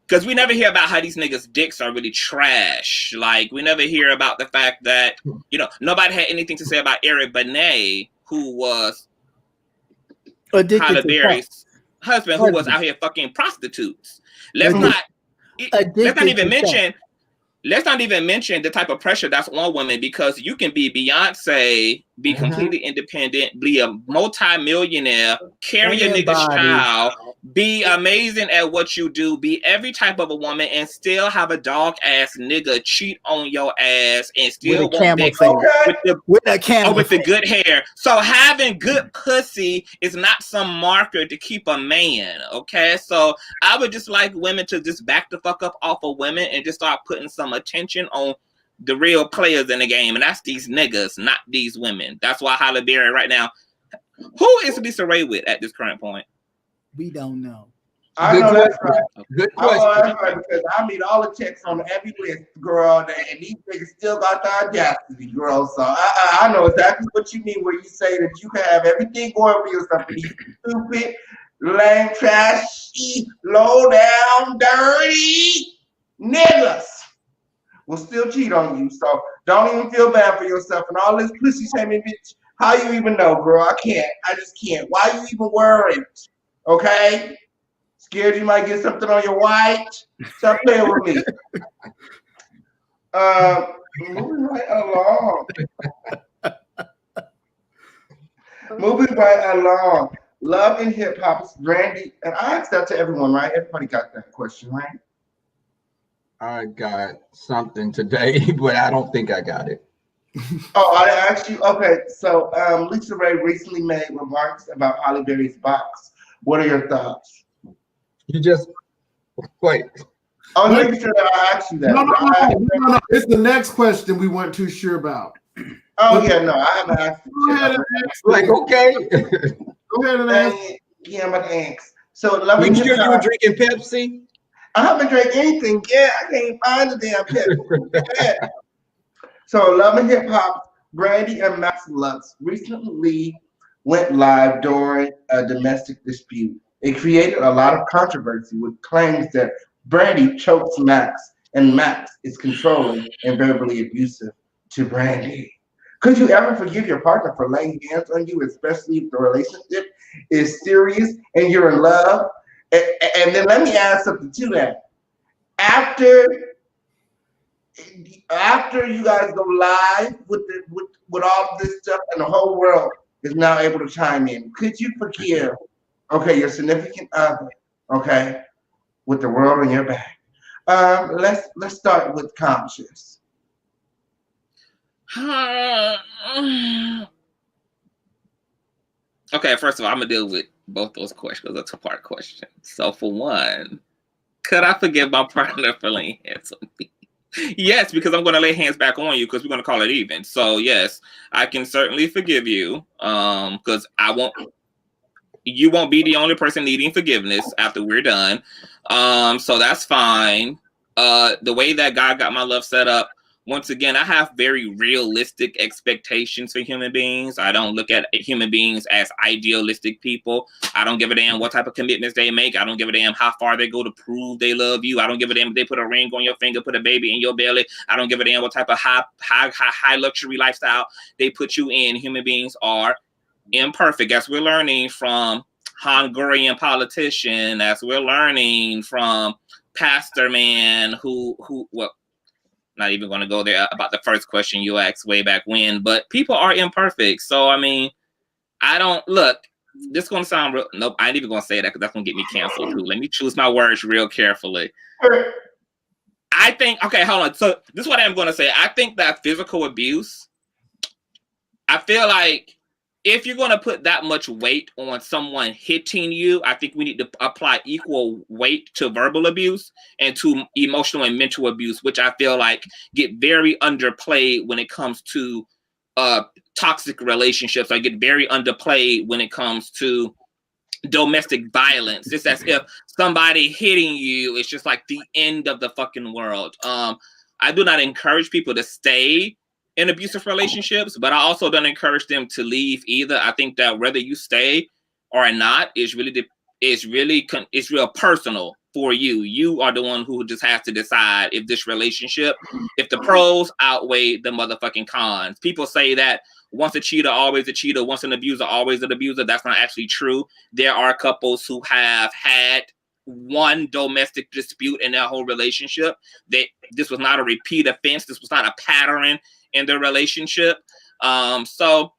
because we never hear about how these niggas' dicks are really trash. Like, we never hear about the fact that, nobody had anything to say about Eric Benet, who was Halle Berry's husband, who was out here fucking prostitutes. Let's not even mention the type of pressure that's on women, because you can be Beyonce, be completely independent, be a multi-millionaire, carry a nigga's child, be amazing at what you do, be every type of a woman, and still have a dog ass nigga cheat on your ass and still want with the good hair. So having good pussy is not some marker to keep a man. Okay, so I would just like women to just back the fuck up off of women and just start putting some attention on the real players in the game, and that's these niggas, not these women. That's why Halle Berry right now. Who is Lisa Ray with at this current point? We don't know. I know that's right. Good question. That's right, because I meet all the chicks on every list, girl, and these niggas still got the audacity, girl. So I know exactly what you mean when you say that you can have everything going for yourself, and these stupid, lame, trashy, low down, dirty niggas will still cheat on you. So don't even feel bad for yourself and all this pussy shaming, bitch. How you even know, girl? I just can't. Why you even worried? Okay? Scared you might get something on your white? Stop playing with me. Moving right along. Love and hip hop is Brandy. And I asked that to everyone, right? Everybody got that question, right? I got something today, but I don't think I got it. Oh, I asked you. Okay, so Lisa Ray recently made remarks about Halle Berry's box. What are your thoughts? You just wait. I was making sure that I asked you that. No. It's the next question we weren't too sure about. Oh yeah, no, I haven't asked you. Go ahead and ask. Like, okay. Go ahead and ask. Yeah, I'm gonna ask. So let me. You sure you were drinking Pepsi? I haven't drank anything yet. I can't find the damn Pepsi. So Love and Hip Hop, Brandy and Max Lux recently went live during a domestic dispute. It created a lot of controversy with claims that Brandy chokes Max and Max is controlling and verbally abusive to Brandy. Could you ever forgive your partner for laying hands on you, especially if the relationship is serious and you're in love? And then let me add something to that. After you guys go live with all this stuff and the whole world is now able to chime in, could you forgive, your significant other, with the world on your back? Let's start with Conscious. Okay, first of all, I'm gonna deal with both those questions. That's a two-part question. So for one, could I forgive my partner for laying hands on me? Yes, because I'm going to lay hands back on you because we're going to call it even. So yes, I can certainly forgive you. Because you won't be the only person needing forgiveness after we're done. So that's fine. The way that God got my love set up, once again, I have very realistic expectations for human beings. I don't look at human beings as idealistic people. I don't give a damn what type of commitments they make. I don't give a damn how far they go to prove they love you. I don't give a damn if they put a ring on your finger, put a baby in your belly. I don't give a damn what type of high luxury lifestyle they put you in. Human beings are imperfect, as we're learning from Hungarian politician, as we're learning from pastor man who well, not even going to go there about the first question you asked way back when, but people are imperfect. So I mean, I don't look, this is going to sound real, nope, I ain't even going to say that because that's going to get me canceled too. Let me choose my words real carefully. I think, okay, hold on. So this is what I'm going to say. I think that physical abuse, I feel like if you're going to put that much weight on someone hitting you, I think we need to apply equal weight to verbal abuse and to emotional and mental abuse, which I feel like get very underplayed when it comes to toxic relationships. I get very underplayed when it comes to domestic violence. It's as if somebody hitting you is just like the end of the fucking world. I do not encourage people to stay in abusive relationships, but I also don't encourage them to leave either. I think that whether you stay or not is really it's real personal for you. You are the one who just has to decide if this relationship, if the pros outweigh the motherfucking cons. People say that once a cheater, always a cheater. Once an abuser, always an abuser. That's not actually true. There are couples who have had one domestic dispute in their whole relationship. This was not a repeat offense. This was not a pattern in their relationship. So,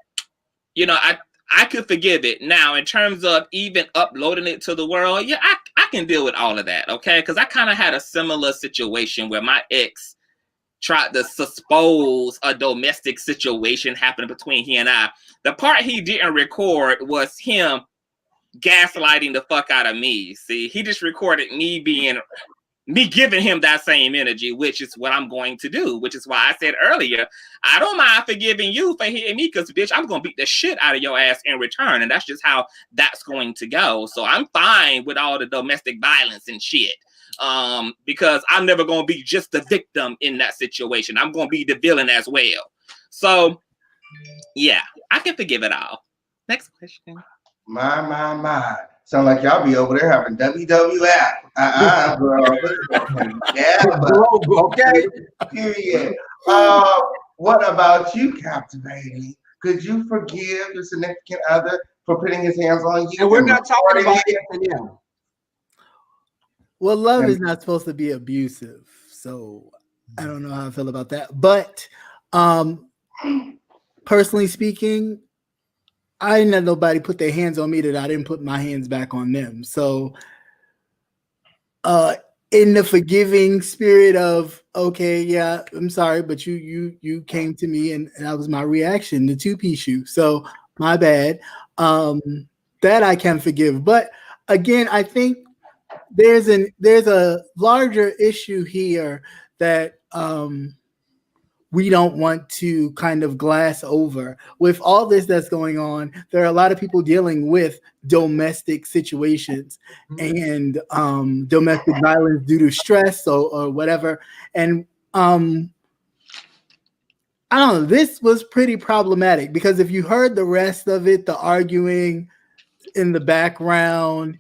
you know, I could forgive it. Now, in terms of even uploading it to the world, yeah, I can deal with all of that, okay? Because I kind of had a similar situation where my ex tried to suppose a domestic situation happened between he and I. The part he didn't record was him gaslighting the fuck out of me. See, he just recorded me giving him that same energy, which is what I'm going to do, which is why I said earlier, I don't mind forgiving you for hitting me because, bitch, I'm going to beat the shit out of your ass in return. And that's just how that's going to go. So I'm fine with all the domestic violence and shit because I'm never going to be just the victim in that situation. I'm going to be the villain as well. So, yeah, I can forgive it all. Next question. My. Sound like y'all be over there having WWF. Bro. Yeah, but okay. Period. What about you, Captivating? Could you forgive your significant other for putting his hands on you? And we're not talking about it. Well, love is not supposed to be abusive, so I don't know how I feel about that. But personally speaking, I didn't let nobody put their hands on me that I didn't put my hands back on them. So in the forgiving spirit of, okay, yeah, I'm sorry, but you came to me and that was my reaction, the two-piece shoe. So my bad. That I can forgive. But again, I think there's a larger issue here that we don't want to kind of glass over. With all this that's going on, there are a lot of people dealing with domestic situations and domestic violence due to stress or whatever. And I don't know, this was pretty problematic because if you heard the rest of it, the arguing in the background,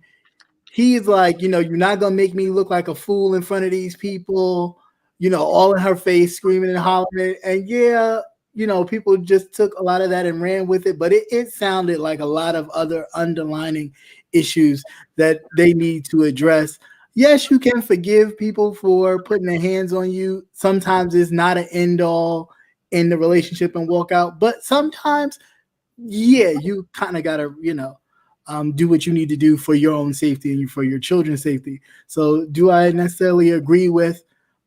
he's like, you're not going to make me look like a fool in front of these people. All in her face, screaming and hollering. And yeah, people just took a lot of that and ran with it. But it sounded like a lot of other underlining issues that they need to address. Yes, you can forgive people for putting their hands on you. Sometimes it's not an end all in the relationship and walk out. But sometimes, yeah, you kind of got to, do what you need to do for your own safety and for your children's safety. So do I necessarily agree with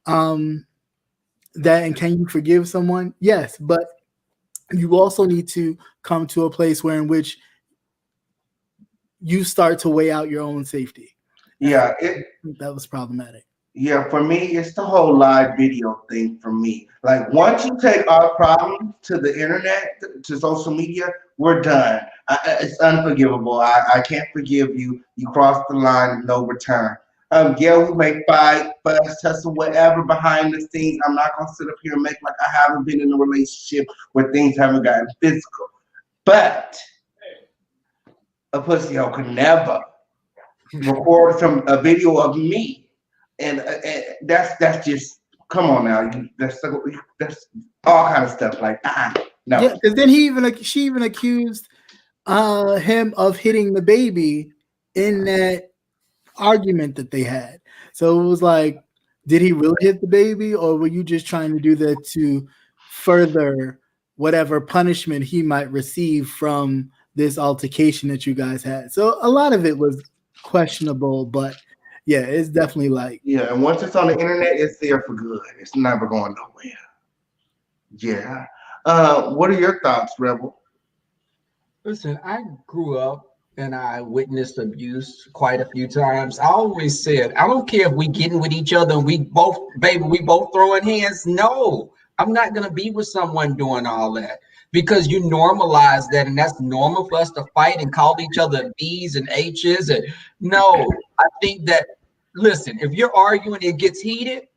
that, and can you forgive someone? Yes, but you also need to come to a place in which you start to weigh out your own safety. Yeah, that was problematic. Yeah, for me, it's the whole live video thing for me. Like, once you take our problems to the internet, to social media, we're done. It's unforgivable. I can't forgive you. You crossed the line, no return. Yeah, we may fight, fuss, tussle, whatever behind the scenes. I'm not gonna sit up here and make like I haven't been in a relationship where things haven't gotten physical. But a pussy hole could never record a video of me, and that's just come on now. That's all kind of stuff like no. Yeah, because then she even accused him of hitting the baby in that argument that they had. So it was like, did he really hit the baby, or were you just trying to do that to further whatever punishment he might receive from this altercation that you guys had? So a lot of it was questionable, but yeah, it's definitely like, yeah. And once it's on the internet, it's there for good. It's never going nowhere. Yeah. What are your thoughts, Rebel? Listen, I grew up and I witnessed abuse quite a few times. I always said, I don't care if we getting with each other and we both throwing hands. No, I'm not gonna be with someone doing all that, because you normalize that, and that's normal for us to fight and call each other B's and H's. And no, I think that, listen, if you're arguing, it gets heated.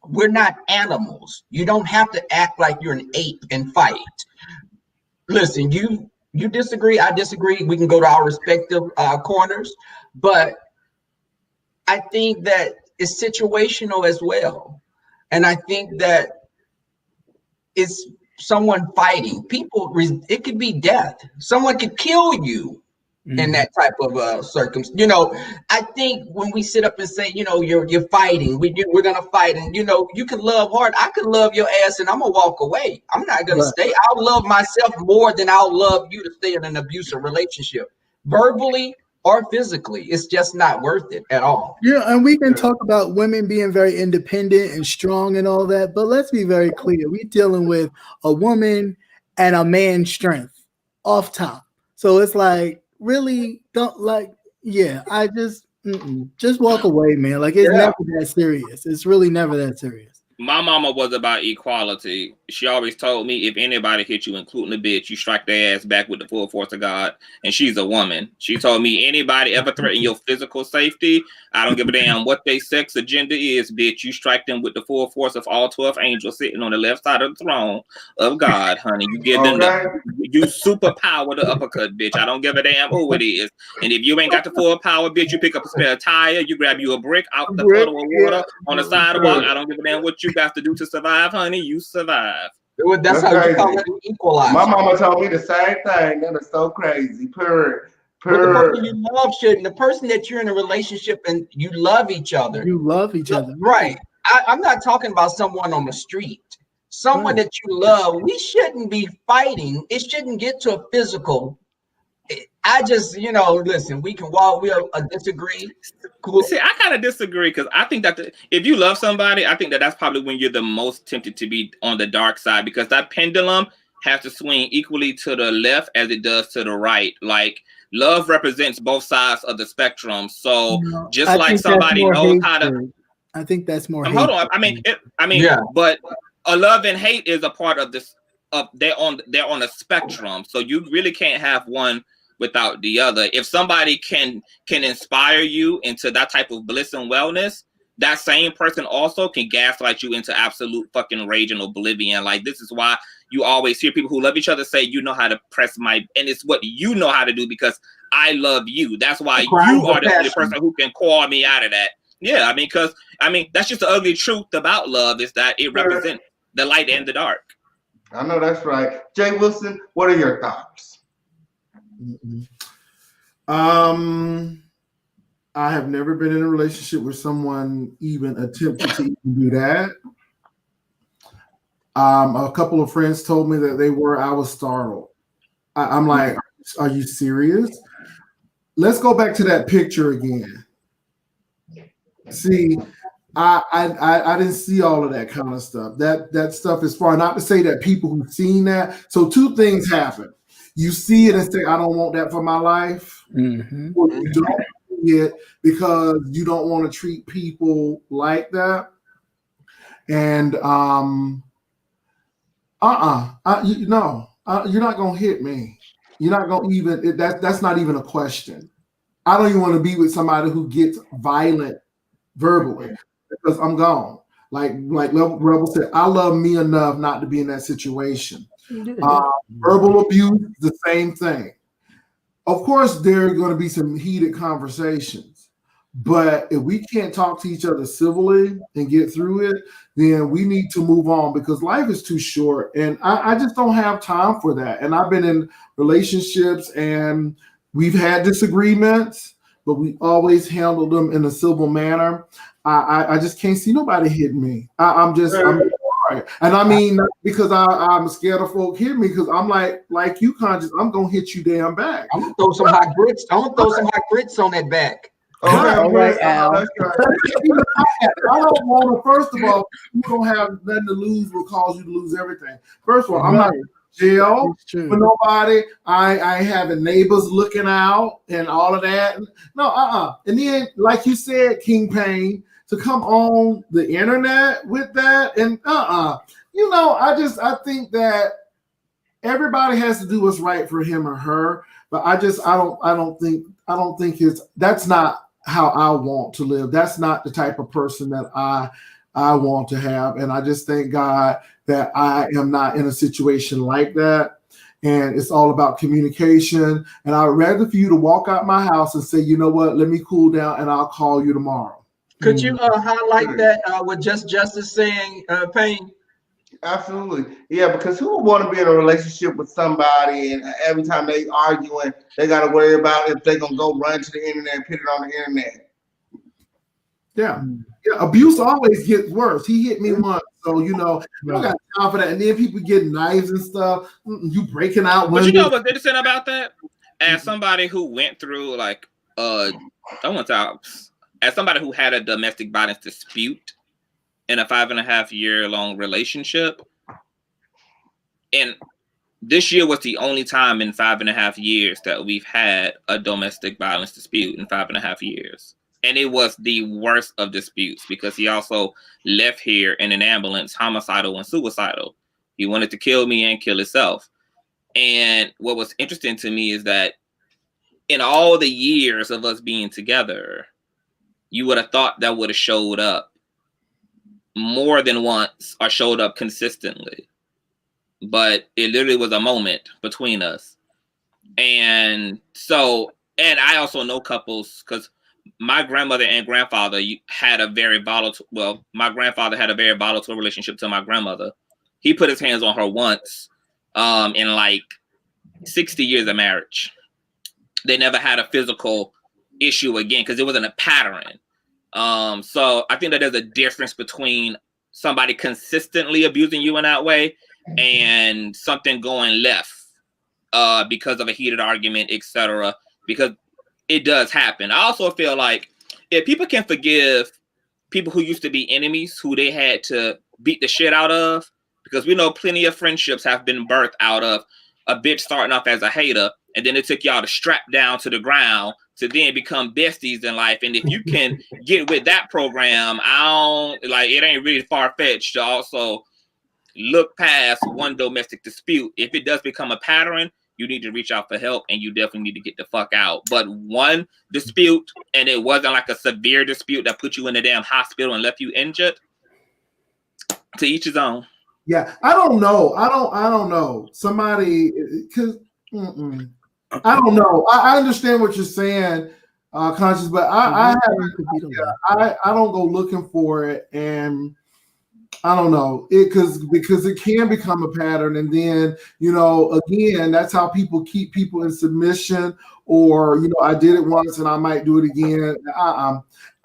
We're not animals. You don't have to act like you're an ape and fight. Listen, you disagree, I disagree. We can go to our respective corners, but I think that it's situational as well. And I think that it's someone fighting. People, it could be death. Someone could kill you in that type of circumstance. You know, I think when we sit up and say, you know, you're fighting, we're gonna fight, and you know, you can love hard. I can love your ass, and I'm gonna walk away. I'm not gonna stay. I'll love myself more than I'll love you to stay in an abusive relationship, verbally or physically. It's just not worth it at all. Yeah, and we can talk about women being very independent and strong and all that, but let's be very clear. We're dealing with a woman and a man's strength off top. So it's like, really don't like, yeah, I just walk away, man. Like, it's never that serious. It's really never that serious. My mama was about equality. She always told me, if anybody hit you, including a bitch, you strike their ass back with the full force of God. And she's a woman. She told me, anybody ever threaten your physical safety, I don't give a damn what their sex agenda is, bitch. You strike them with the full force of all 12 angels sitting on the left side of the throne of God, honey. You give them you superpower the uppercut, bitch. I don't give a damn who it is. And if you ain't got the full power, bitch, you pick up a spare tire, you grab you a brick out the puddle of water on the sidewalk. I don't give a damn what you got to do to survive, honey. You survive. That's how you call it, equalizer. My mama told me the same thing. That is so crazy. But the person you love shouldn't. The person that you're in a relationship and you love each other. You love each other. Right. I'm not talking about someone on the street. Someone that you love. We shouldn't be fighting. It shouldn't get to a physical. I just, you know, listen, we can walk, we'll disagree. Cool. See, I kind of disagree, because I think that if you love somebody, I think that that's probably when you're the most tempted to be on the dark side, because that pendulum has to swing equally to the left as it does to the right. Like, love represents both sides of the spectrum. So just like somebody knows how to. I think that's more. Hold on. But a love and hate is a part of this. They're on a spectrum. So you really can't have one without the other. If somebody can inspire you into that type of bliss and wellness, that same person also can gaslight you into absolute fucking rage and oblivion. Like, this is why you always hear people who love each other say, you know how to press my, and it's what you know how to do because I love you. That's why you are the only person who can call me out of that. Yeah, because that's just the ugly truth about love, is that it represents the light and the dark. I know that's right. Jay Wilson, what are your thoughts? I have never been in a relationship where someone even attempted to even do that. A couple of friends told me that they were. I was startled. I'm like, are you serious? Let's go back to that picture again. See, I didn't see all of that kind of stuff. That stuff is far. Not to say that people who've seen that. So two things happen. You see it and say, I don't want that for my life. Mm-hmm. Or you don't it because you don't want to treat people like that. And no, you're not gonna hit me. You're not gonna even. That's not even a question. I don't even want to be with somebody who gets violent verbally because I'm gone. Like Rebel said, I love me enough not to be in that situation. Verbal abuse, the same thing. Of course, there are going to be some heated conversations, but if we can't talk to each other civilly and get through it, then we need to move on because life is too short. And I just don't have time for that. And I've been in relationships and we've had disagreements, but we always handled them in a civil manner. I just can't see nobody hitting me. I'm sorry. And I mean, not because I'm scared of folk hitting me, because I'm like you, conscious, I'm going to hit you damn back. I'm going to throw some hot grits. I'm going to throw some hot grits on that back. Okay, all right, Al. I don't want to, first of all, you don't have nothing to lose will cause you to lose everything. First of all, I'm not in jail for nobody. I ain't having neighbors looking out and all of that. No, And then, like you said, Kingpain, to come on the internet with that and I think that everybody has to do what's right for him or her, but I don't think that's not how I want to live. That's not the type of person that I want to have. And I just thank God that I am not in a situation like that. And it's all about communication. And I'd rather for you to walk out my house and say, you know what, let me cool down and I'll call you tomorrow. Could you highlight that with Just Justice saying, Pain? Absolutely. Yeah, because who would want to be in a relationship with somebody and every time they arguing, they got to worry about if they're going to go run to the internet and put it on the internet. Yeah. Abuse always gets worse. He hit me once, so you don't got time for that. And then people get knives and stuff. You breaking out. But you know what's interesting about that? As somebody who went through as somebody who had a domestic violence dispute in a 5.5-year long relationship, and this year was the only time in 5.5 years that we've had a domestic violence dispute in 5.5 years. And it was the worst of disputes because he also left here in an ambulance, homicidal and suicidal. He wanted to kill me and kill himself. And what was interesting to me is that in all the years of us being together, you would have thought that would have showed up more than once or showed up consistently. But it literally was a moment between us. And I also know couples because my grandmother and grandfather had a very volatile, my grandfather had a very volatile relationship to my grandmother. He put his hands on her once in like 60 years of marriage. They never had a physical issue again because it wasn't a pattern. So I think that there's a difference between somebody consistently abusing you in that way and something going left because of a heated argument, etc. Because it does happen. I also feel like if people can forgive people who used to be enemies, who they had to beat the shit out of, because we know plenty of friendships have been birthed out of a bitch starting off as a hater, and then it took y'all to strap down to the ground to then become besties in life. And if you can get with that program, it ain't really far-fetched to also look past one domestic dispute. If it does become a pattern, you need to reach out for help and you definitely need to get the fuck out. But one dispute, and it wasn't like a severe dispute that put you in the damn hospital and left you injured, to each his own. Yeah, I don't know. I don't know. Somebody, because I don't know. I understand what you're saying, Conscious, but I don't go looking for it, and I don't know because it can become a pattern, and then again, that's how people keep people in submission. Or I did it once and I might do it again.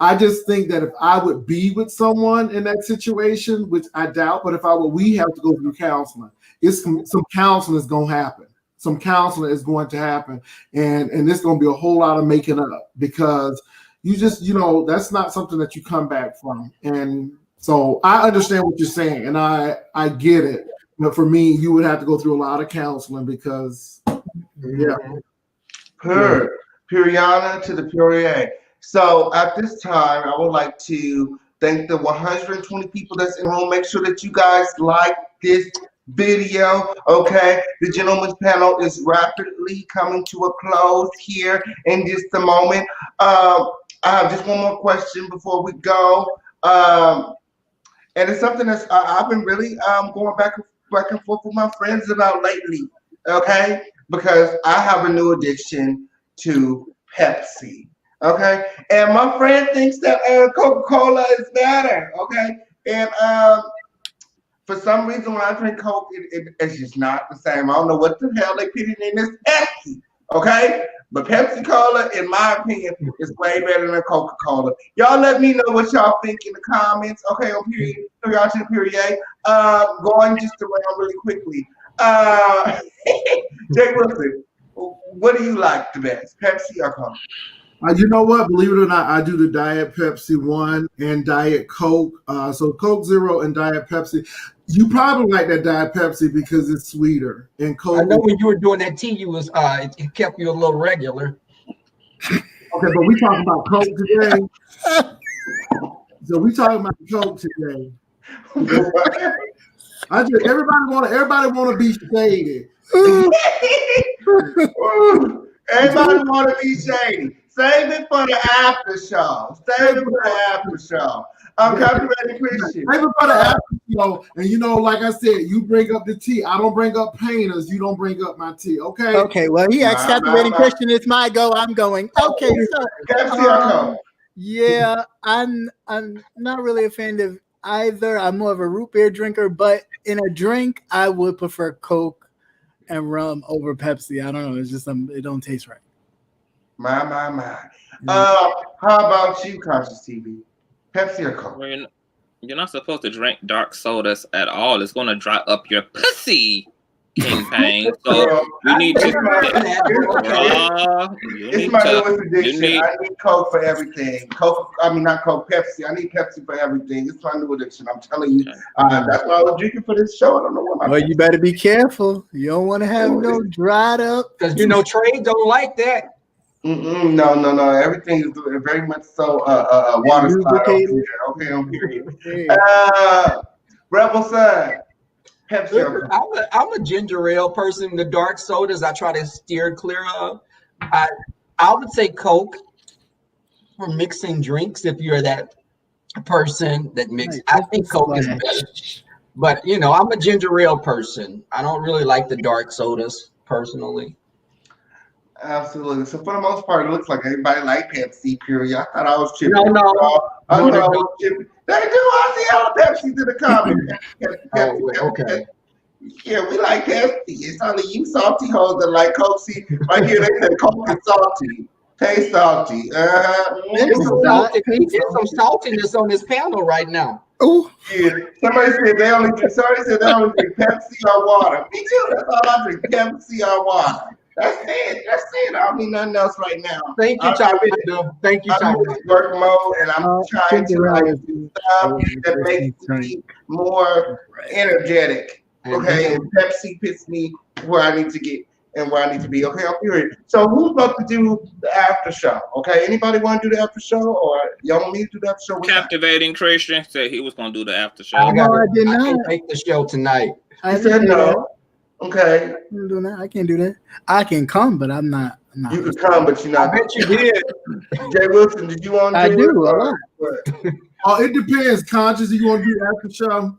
I just think that if I would be with someone in that situation, which I doubt, but if I would, we have to go through counseling. Some counseling is going to happen. Some counseling is going to happen, and there's going to be a whole lot of making up because you just that's not something that you come back from. And so I understand what you're saying, and I get it. But for me, you would have to go through a lot of counseling because, Puriana to the Purier. So at this time, I would like to thank the 120 people that's in the room. Make sure that you guys like this video. Okay, the gentleman's panel is rapidly coming to a close here in just a moment. I have just one more question before we go. And it's something that's I've been really going back and forth with my friends about lately. Okay, because I have a new addiction to Pepsi. Okay, and my friend thinks that Coca-Cola is better. Okay, and for some reason when I drink Coke, it's just not the same. I don't know what the hell they put in this Pepsi. Okay, but Pepsi Cola, in my opinion, is way better than Coca-Cola. Y'all let me know what y'all think in the comments. Okay, on period. Going just around really quickly. Jay Wilson, what do you like the best, Pepsi or Coke? You know what? Believe it or not, I do the Diet Pepsi 1 and Diet Coke. So Coke Zero and Diet Pepsi. You probably like that Diet Pepsi because it's sweeter. And Coke. I know when you were doing that tea, you was it kept you a little regular. Okay, but we talking about Coke today. So we talking about Coke today. Everybody want to be shady. Everybody want to be shady. Save it for the after show. Copyrighted Christian. Save it for the after show. And like I said, you bring up the tea. I don't bring up painters. You don't bring up my tea. Okay. Okay. Well, he asked Copyrighted Christian. It's my go. I'm going. Okay. So. Yeah, I'm not really a fan of either. I'm more of a root beer drinker, but in a drink, I would prefer Coke and rum over Pepsi. I don't know. It's just it don't taste right. My. How about you, Conscious TV? Pepsi or Coke? Well, you're not supposed to drink dark sodas at all. It's going to dry up your pussy, KingPain. So you need to. It's my newest addiction. I need Coke for everything. Not Coke, Pepsi. I need Pepsi for everything. It's my new addiction. I'm telling you. That's why I was drinking for this show. I don't know what. Well, you better be careful. You don't want to have no dried up. Because trade don't like that. No. Everything is very much so water slide. Okay, on period. Rebel Son. Pepsi. I'm a ginger ale person. The dark sodas I try to steer clear of. I would say Coke for mixing drinks if you're that person that mixes. I think Coke is better. But I'm a ginger ale person. I don't really like the dark sodas personally. Absolutely. So for the most part, it looks like everybody like Pepsi. Period. I thought I was chipping. No. I was chipping. They do. I see all the Pepsis in the comments. Pepsi. Okay. Yeah, we like Pepsi. It's only you salty hoes that like Coke. See, right here they said Coke is salty. Taste salty. There's some saltiness on this panel right now. Oh. Yeah. Somebody said they only drink Pepsi or water. Me too. That's all I drink. Pepsi or water. That's it. I don't need nothing else right now. Thank you, Charlie. Thank you, I'm in work mode, and I'm trying to do stuff that makes me more energetic. Okay, and Pepsi puts me where I need to get and where I need to be. Okay, I'm period. So who's about to do the after show? Okay, anybody want to do the after show, or y'all want me to do the after show? Captivating Christian said he was going to do the after show. I did not. I can make the show tonight. I said no. Okay. I can't do that. I can come, but I'm not. You can come, but you're not. I bet you did. Jay Wilson, did you want to do it? I do. It depends. Conscious, do you want to do the after show?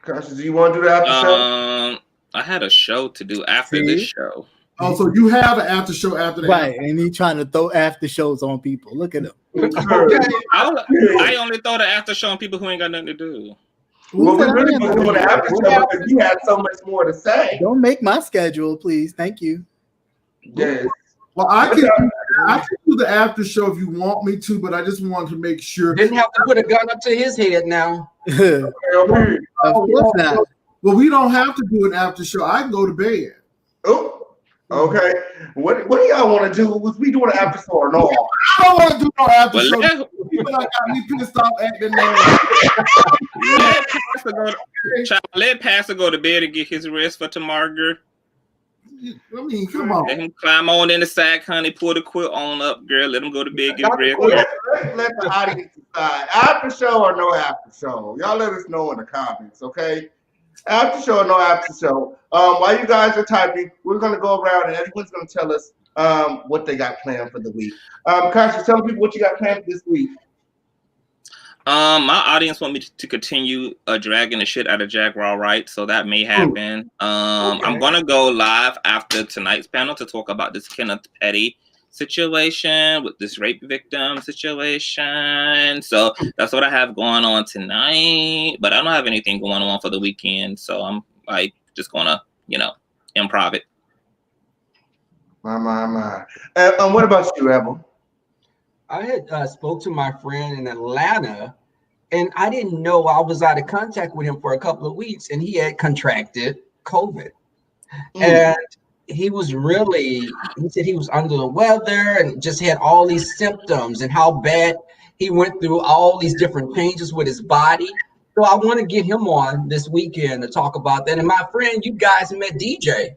Conscious, do you want to do the after show? I had a show to do after this show. Oh, so you have an after show after that. Right, and he trying to throw after shows on people. Look at him. I only throw the after show on people who ain't got nothing to do. Well, we really was doing the after show because you had so much more to say. Don't make my schedule, please. Thank you. Yes. Well, I can do the after show if you want me to, but I just wanted to make sure. Didn't have to put a gun up to his head now. Of course not. Well, we don't have to do an after show. I can go to bed. Oh. Okay. What do y'all want to do? Was we doing an after show or no? I don't want to do no after show. People got me pissed off at the name. Let Pastor go to bed and get his rest for tomorrow. I mean, come on. Let him climb on in the sack, honey. Pull the quilt on up, girl. Let him go to bed, get ready. Let the audience decide. After show or no after show? Y'all let us know in the comments, okay? After show or no after show? While you guys are typing, we're going to go around and everyone's going to tell us what they got planned for the week. Conscious, tell people what you got planned for this week. My audience want me to continue dragging the shit out of Jack Raw, right? So that may happen. Okay. I'm gonna go live after tonight's panel to talk about this Kenneth Petty situation with this rape victim situation. So that's what I have going on tonight. But I don't have anything going on for the weekend, so I'm like just gonna, improv it. My. What about you, Rebel? I had spoke to my friend in Atlanta, and I didn't know I was out of contact with him for a couple of weeks, and he had contracted COVID. And he said he was under the weather and just had all these symptoms and how bad he went through all these different changes with his body. So I want to get him on this weekend to talk about that. And my friend, you guys met DJ.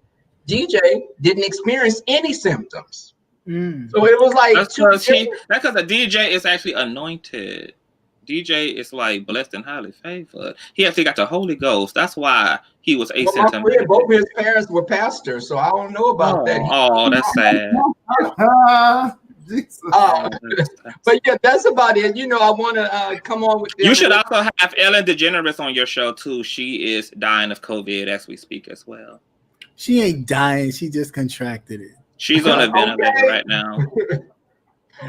DJ didn't experience any symptoms. So it was like that's because the DJ is actually anointed. DJ is like blessed and highly favored. He actually got the Holy Ghost. That's why he was asymptomatic. Both his parents were pastors, so I don't know about that. Oh, that's sad. But yeah, that's about it. I want to come on with. You should also have Ellen DeGeneres on your show too. She is dying of COVID as we speak as well. She ain't dying. She just contracted it. She's on a ventilator right now.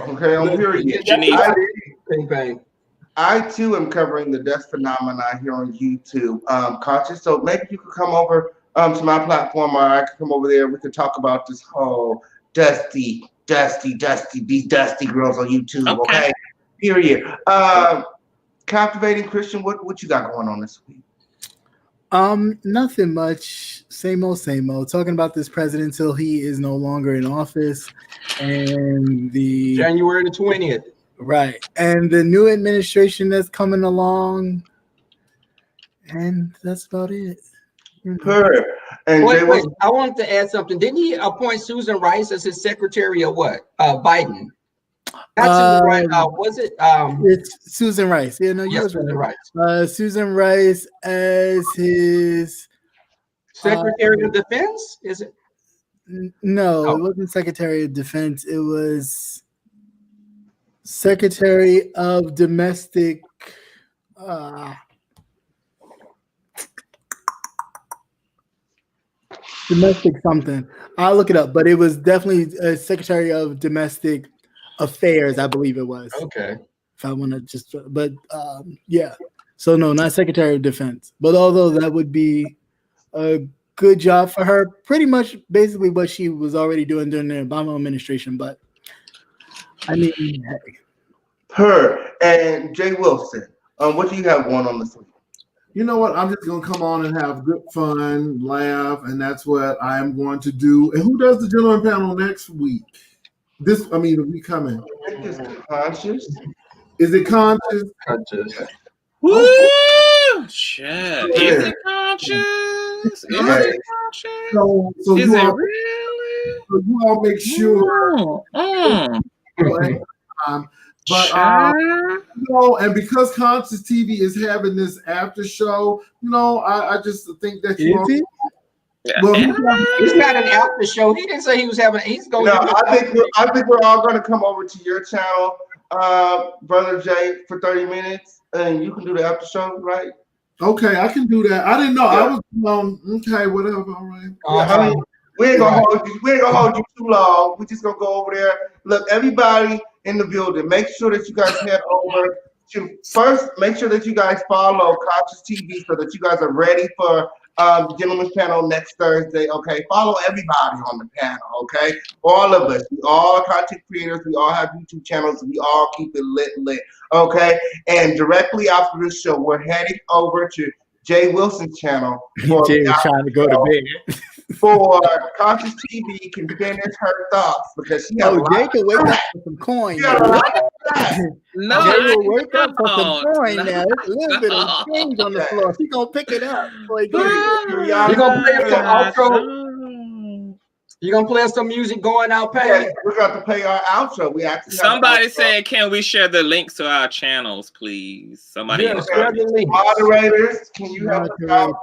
Okay, I'm period. I too am covering the death phenomena here on YouTube. Conscious, so maybe you could come over to my platform, or I could come over there. We could talk about this whole these dusty girls on YouTube. Okay, period. Captivating Christian, what you got going on this week? Nothing much. Same old. Talking about this president until he is no longer in office, and the January the 20th. Right, and the new administration that's coming along, and that's about it. And wait, I wanted to add something. Didn't he appoint Susan Rice as his secretary of what? Biden. That's right. Was it? It's Susan Rice. Yeah, no, you're Susan right. Susan Rice as his Secretary of Defense. Is it? No, it wasn't Secretary of Defense. It was Secretary of Domestic. Domestic something. I'll look it up, but it was definitely Secretary of Domestic Affairs, I believe it was. Okay. If I want to yeah. So no, not Secretary of Defense. But although that would be a good job for her, pretty much basically what she was already doing during the Obama administration. But I mean, hey. Her and Jay Wilson. What do you have going on this week? You know what? I'm just going to come on and have good fun, laugh, and that's what I am going to do. And who does the gentleman panel next week? The week coming. I think it's Conscious. Is it Conscious? Conscious. Woo! Shit. Is it Conscious? Is it Conscious? So is you it all, really? So you all make sure. And because Conscious TV is having this after show, I just think that Well, he's not an after show. He didn't say he was having. He's going. No, I think we're all going to come over to your channel, Brother Jay, for 30 minutes, and you can do the after show, right? Okay, I can do that. I didn't know. Yeah. I was okay, whatever. All right. We ain't gonna hold you. We ain't gonna hold you too long. We just gonna go over there. Look, everybody in the building, make sure that you guys head over to first. Make sure that you guys follow Conscious TV so that you guys are ready for the gentleman's panel next Thursday. Okay, follow everybody on the panel. Okay, all of us. We all content creators. We all have YouTube channels. We all keep it lit. Okay, and directly after this show, we're heading over to Jay Wilson's channel. Jay was trying to go to bed. For Conscious TV can finish her thoughts because she has Jay can wake up for some coin. No, Jay will wake up for some coin now. There's a little bit of change on the floor. She's gonna pick it up. You're gonna play some outro. You gonna play us some music going out, Pain? Yeah, we're going to play our outro. We actually somebody said, "Can we share the links to our channels, please?" Somebody in the comments. Moderators, can you help us out?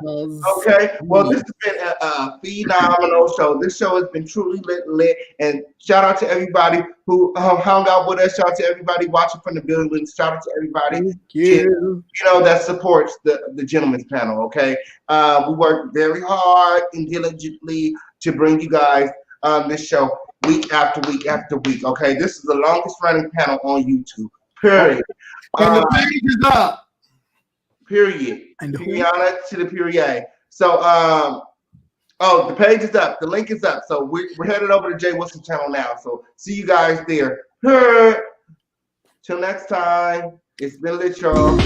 Okay. Well, this has been a phenomenal show. This show has been truly lit. And shout out to everybody who hung out with us. Shout out to everybody watching from the building. Shout out to everybody that supports the Gentleman's Panel. Okay. We work very hard and diligently to bring you guys this show week after week after week. Okay, this is the longest running panel on YouTube. Period. And the page is up. Period. Periana to the period. So the page is up. The link is up. So we're headed over to Jay Wilson channel now. So see you guys there. Till next time. It's been lit, y'all.